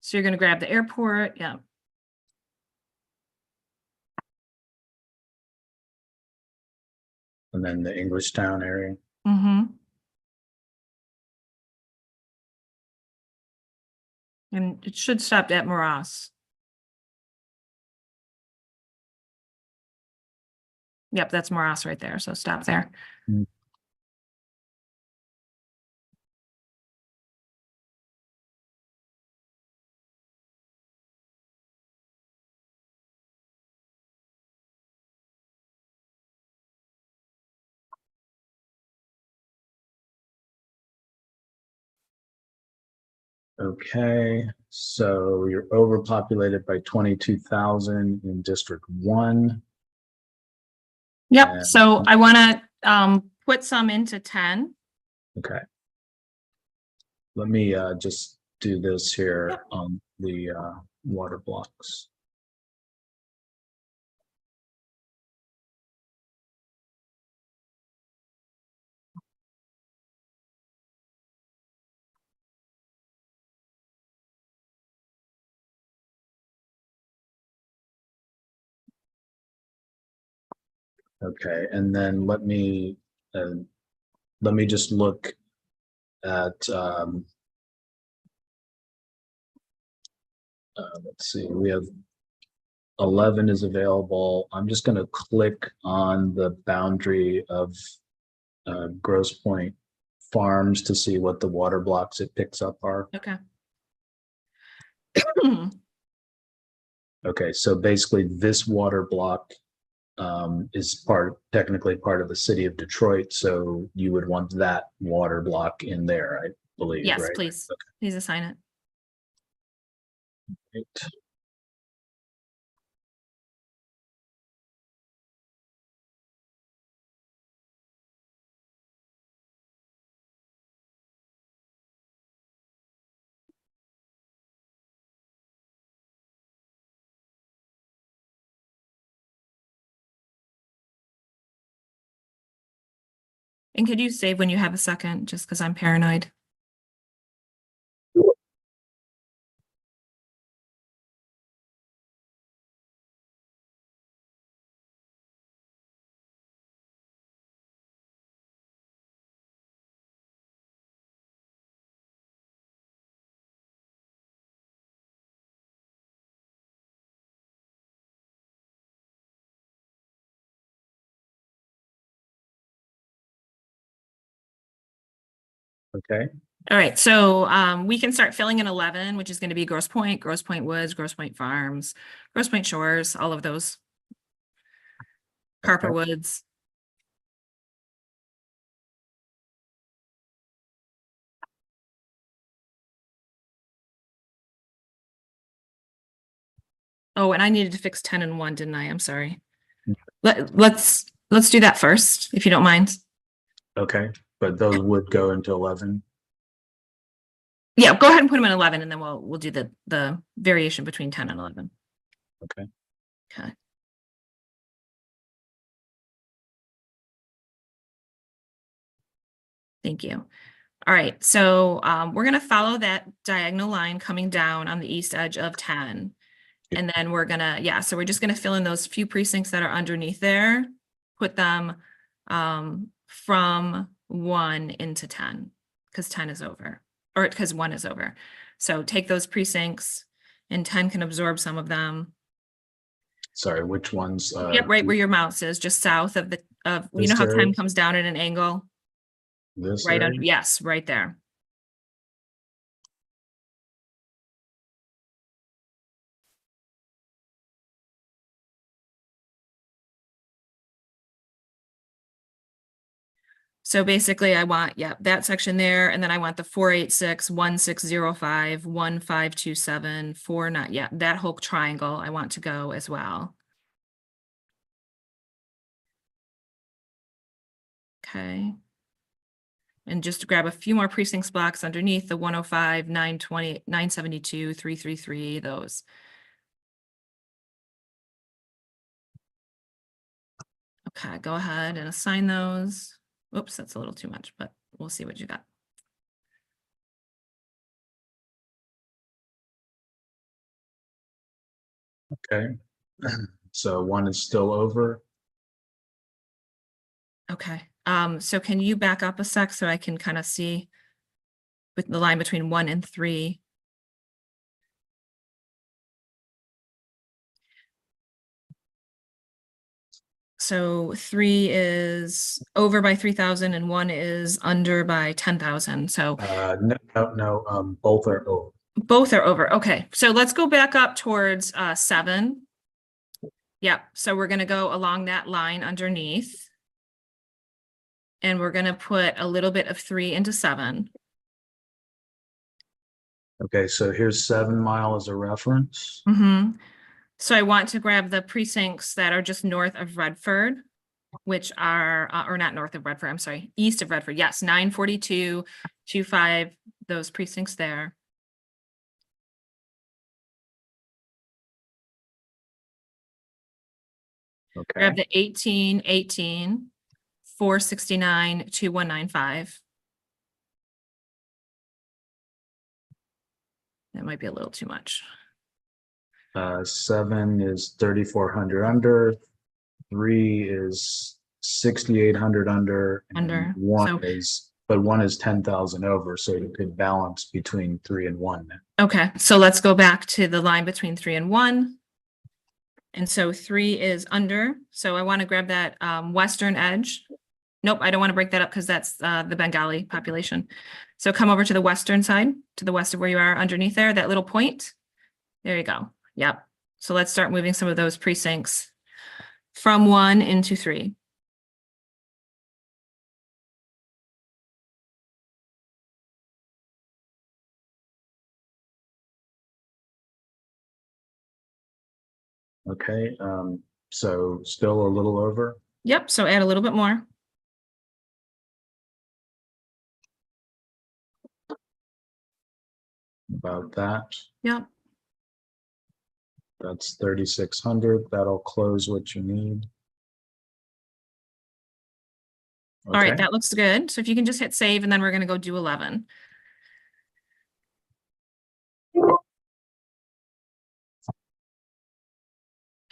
So you're going to grab the airport. Yeah. And then the Englishtown area. Mm-hmm. And it should stop at Morass. Yep, that's Morass right there. So stop there. Mm. Okay, so you're overpopulated by 22,000 in District 1. Yep. And- So I want to put some into 10. Okay. Let me just do this here on the water blocks. Okay, and then let me just look at let's see, we have 11 is available. I'm just going to click on the boundary of Grosse Pointe Farms to see what the water blocks it picks up are. Okay. Okay, so basically this water block is technically part of the city of Detroit, so you would want that water block in there, I believe, Yes, right? please. Please assign it. Right. And could you save when you have a second, just because I'm paranoid? Okay, All right, so we can start filling in 11, which is going to be Grosse Pointe Woods, Grosse Pointe Farms, Grosse Pointe Shores, all of those. Harper Woods. Oh, and I needed to fix 10 and 1, didn't I? I'm sorry. Let's do that first, if you don't mind. okay, but those would go into 11. Yeah, go ahead and put them in 11, and then we'll do the variation between 10 and 11. Okay. Okay. Thank you. All right, so we're gonna follow that diagonal line coming down on the east edge of 10. And then we're gonna, so we're just gonna fill in those few precincts that are underneath there, put them from 1 into 10, because 10 is over, or because 1 is over. So take those precincts and 10 can absorb some of them. Sorry, which ones? Yep, right where your mouse is, just south of you know how 10 comes down at an angle? This Right area? under, yes, right there. So basically I want, that section there, and then I want the 486, 1605, 1527, 49, that whole triangle I want to go as well. Okay. And just to grab a few more precincts blocks underneath the 105, 920, 972, 333, those. Okay, go ahead and assign those. Oops, that's a little too much, but we'll see what you got. Okay, so 1 is still over. Okay, so can you back up a sec so I can kind of see with the line between 1 and 3? So 3 is over by 3,000 and 1 is under by 10,000. So No, both are over. both are over. Okay, so let's go back up towards 7. Yep, so we're going to go along that line underneath. And we're going to put a little bit of 3 into 7. Okay, so here's 7 Mile as a reference. So I want to grab the precincts that are just north of Redford, which are, or not north of Redford, I'm sorry, east of Redford. Yes, 942, 25, those precincts there. Okay. Grab the 18, 18, 469, 2195. That might be a little too much. 7 is 3,400 under. 3 is 6,800 under. Under. One is 10,000 over, so it could balance between 3 and 1. Okay, so let's go back to the line between 3 and 1. And so 3 is under. So I want to grab that western edge. Nope, I don't want to break that up because that's the Bengali population. So come over to the western side, to the west of where you are underneath there, that little point. There you go. Yep. So let's start moving some of those precincts from 1 into 3. Okay, so still a little over. Yep, so add a little bit more. About that. Yep. That's 3,600. That'll close what you need. All right, Okay. that looks good. So if you can just hit save, and then we're going to go do 11.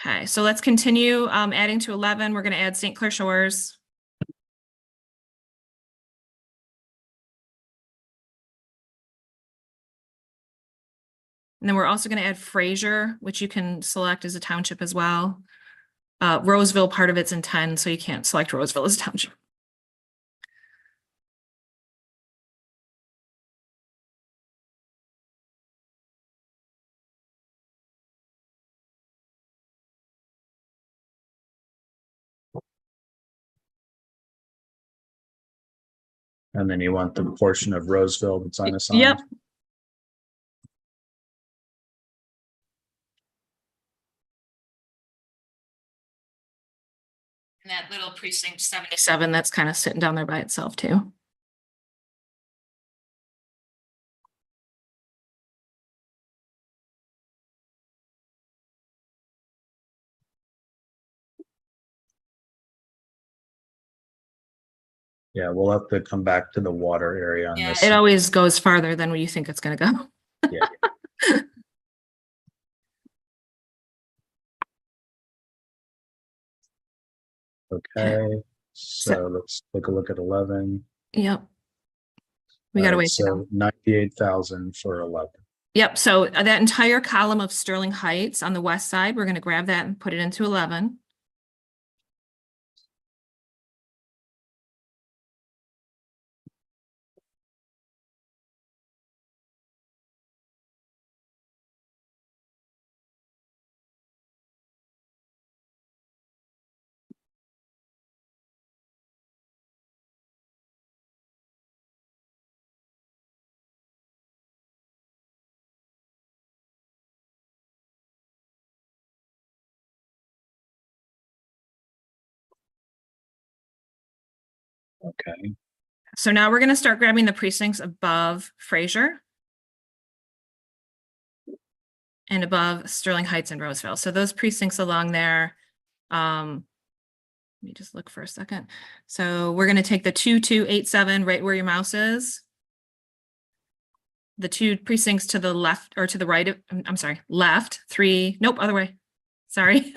Okay, so let's continue adding to 11. We're going to add St. Clair Shores. And then we're also going to add Fraser, which you can select as a township as well. Roseville, part of it's in 10, so you can't select Roseville as a township. And then you want the portion of Roseville that's unassigned? Yep. And that little precinct 77, that's kind of sitting down there by itself too. Yeah, we'll have to come back to the water area on Yeah, this. it always goes farther than you think it's gonna go. Yeah. Okay, so let's take a look at 11. Yep. We gotta wait. So 98,000 for 11. Yep, so that entire column of Sterling Heights on the west side, we're gonna grab that and put it into 11. Okay, So now we're gonna start grabbing the precincts above Fraser and above Sterling Heights and Roseville. So those precincts along there, let me just look for a second. So we're gonna take the 2287 right where your mouse is. The two precincts to the left or to the right of, I'm sorry, left, 3, nope, other way. Sorry.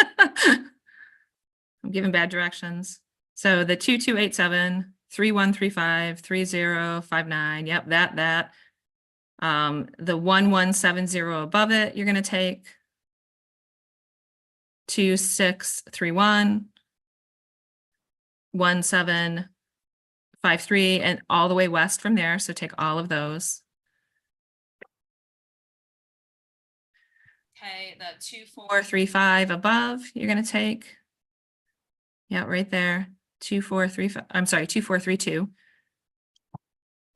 I'm giving bad directions. So the 2287, 3135, 3059, yep, that. The 1170 above it, you're gonna take 2631, 1753, and all the way west from there. So take all of those. Okay, the 2435 above, you're gonna take. Yeah, right there. 2435, I'm sorry, 2432.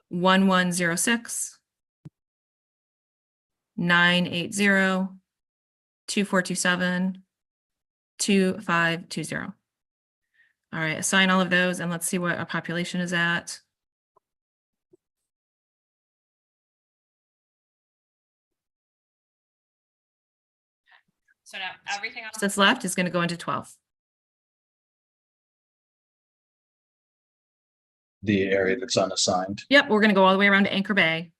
1106. 980. 2427. 2520. All right, assign all of those and let's see what our population is at. So now everything else that's left is going to go into 12. the area that's unassigned. Yep, we're going to go all the way around to Anchor Bay.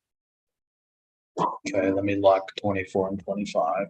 Okay, let me lock 24 and 25.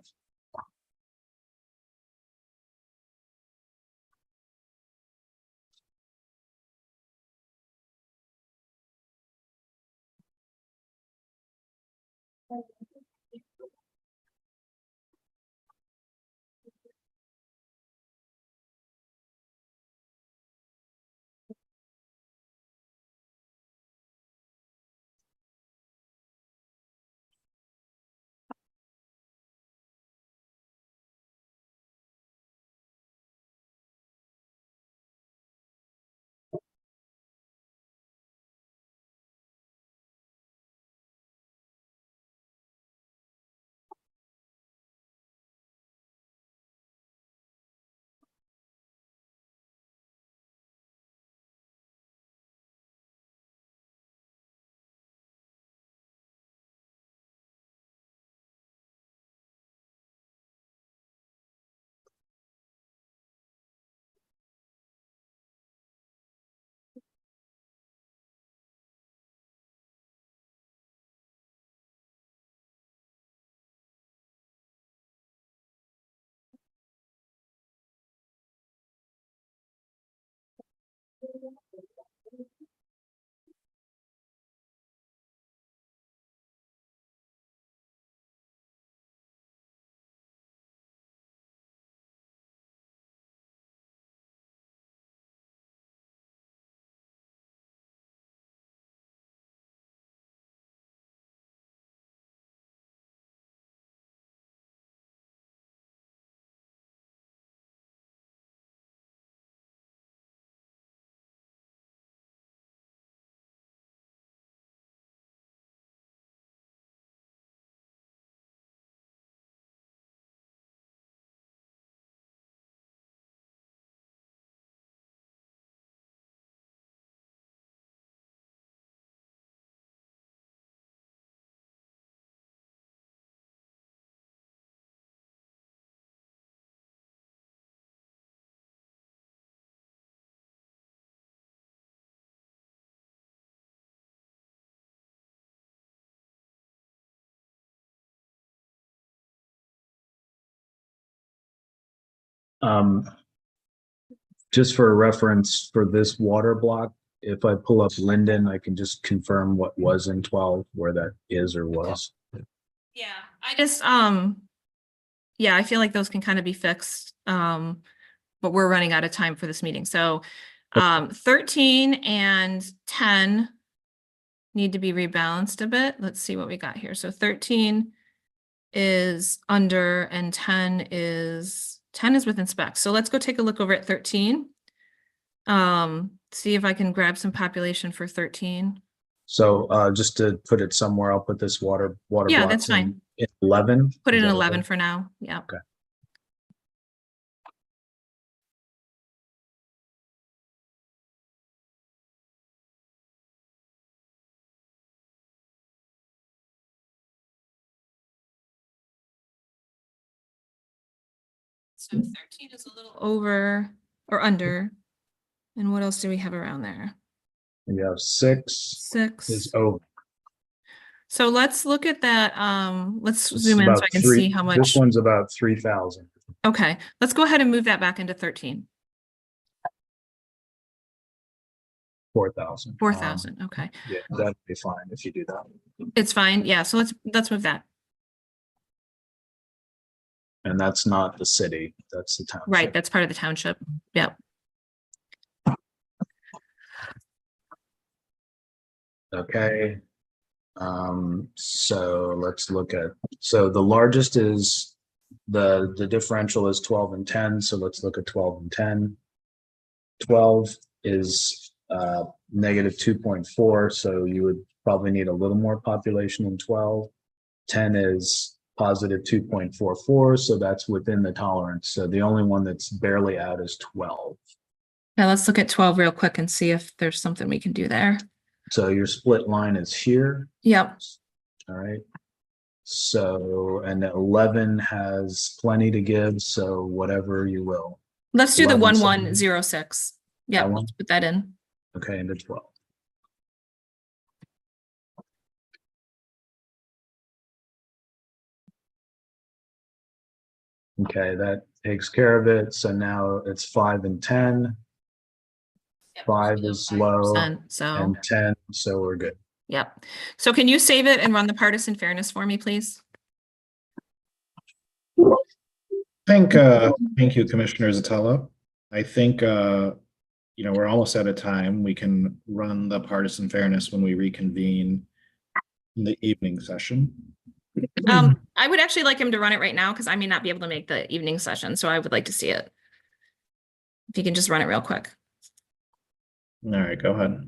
Just for reference for this water block, if I pull up Linden, I can just confirm what was in 12, where that is or was. Yeah, I just, yeah, I feel like those can kind of be fixed. But we're running out of time for this meeting. So, 13 and 10 need to be rebalanced a bit. Let's see what we got here. So 13 is under and 10 is within specs. So let's go take a look over at 13. See if I can grab some population for 13. So just to put it somewhere, I'll put this water Yeah, blocks that's fine. in 11. Put it Is in that 11 okay? for now. Yeah. Okay. So 13 is a little over or under. And what else do we have around there? You have 6 6 is over. So let's look at that. Let's It's zoom in so about I can 3 see how much. This one's about 3,000. Okay, let's go ahead and move that back into 13. 4,000. 4,000. Okay, Yeah, that'd be fine if you do that. it's fine. Yeah, so let's move that. And that's not the city, that's the township. Right, that's part of the township. Yep. Okay. So let's look at, so the largest is the differential is 12 and 10. So let's look at 12 and 10. 12 is negative 2.4. So you would probably need a little more population in 12. 10 is positive 2.44. So that's within the tolerance. So the only one that's barely out is 12. Now let's look at 12 real quick and see if there's something we can do there. So your split line is here. Yep. All right. So, and 11 has plenty to give. So whatever you will. Let's do the 11, 1106. Yeah, That one? let's put that in. Okay, into 12. Okay, that takes care of it. So now it's 5 and 10. Yep, 5 is low 5%, so and 10, so we're good. yep. So can you save it and run the partisan fairness for me, please? Thank you, Commissioner Zatella. I think, we're almost out of time. We can run the partisan fairness when we reconvene in the evening session. I would actually like him to run it right now because I may not be able to make the evening session, so I would like to see it. If you can just run it real quick. All right, go ahead.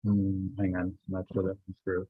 Hang on, not sure that comes through.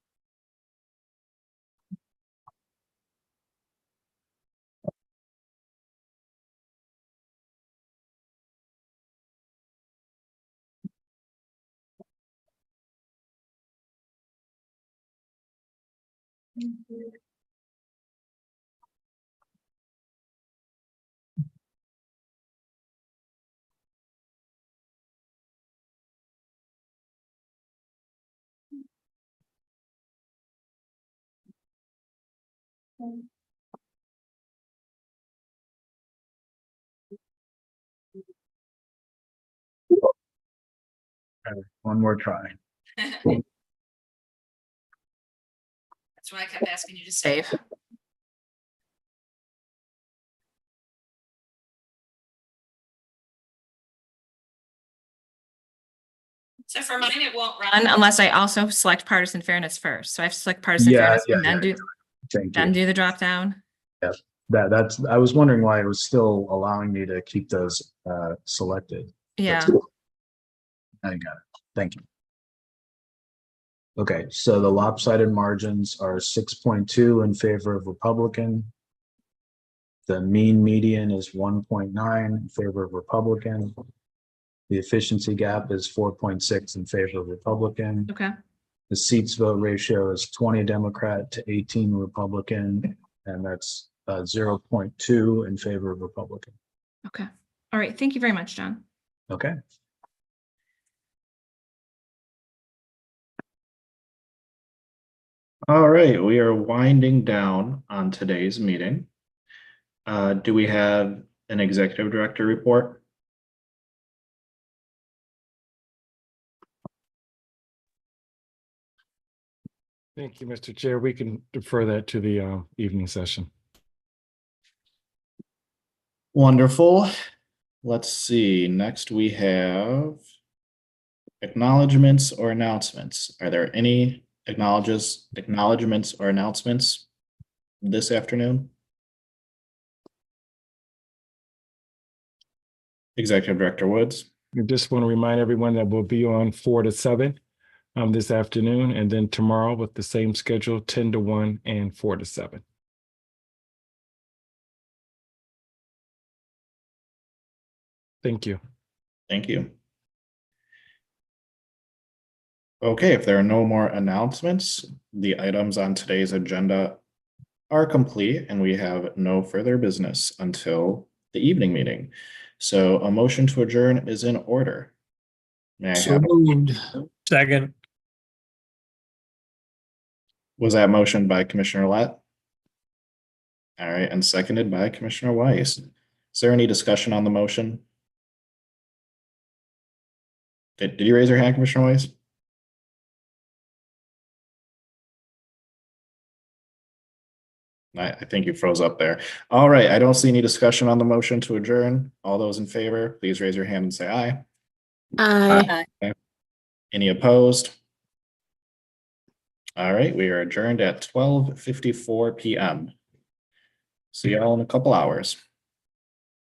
Okay, one more try. That's why I kept asking you to save. So for mine, it won't run unless I also select partisan fairness first. So I have to select partisan fairness and then Thank you. do the drop down. Yeah, that's, I was wondering why it was still allowing me to keep those selected. Yeah. I got it. Thank you. Okay, so the lopsided margins are 6.2 in favor of Republican. The mean median is 1.9 in favor of Republican. The efficiency gap is 4.6 in favor of Republican. Okay. The seats vote ratio is 20 Democrat to 18 Republican, and that's 0.2 in favor of Republican. Okay. All right. Thank you very much, John. Okay. All right, we are winding down on today's meeting. Do we have an executive director report? Thank you, Mr. Chair. We can defer that to the evening session. Wonderful. Let's see. Next, we have acknowledgements or announcements. Are there any acknowledgements or announcements this afternoon? Executive Director Woods. I just want to remind everyone that we'll be on 4 to 7 this afternoon, and then tomorrow with the same schedule, 10 to 1 and 4 to 7. Thank you. Thank you. Okay, if there are no more announcements, the items on today's agenda are complete and we have no further business until the evening meeting. So a motion to adjourn is in order. May I So have, moved. Second, was that motion by Commissioner Lett? All right, and seconded by Commissioner Weiss. Is there any discussion on the motion? Did you raise your hand, Commissioner Weiss? I think you froze up there. All right, I don't see any discussion on the motion to adjourn. All those in favor, please raise your hand and say aye. Aye. Any opposed? All right, we are adjourned at 12:54 p.m. See y'all in a couple hours.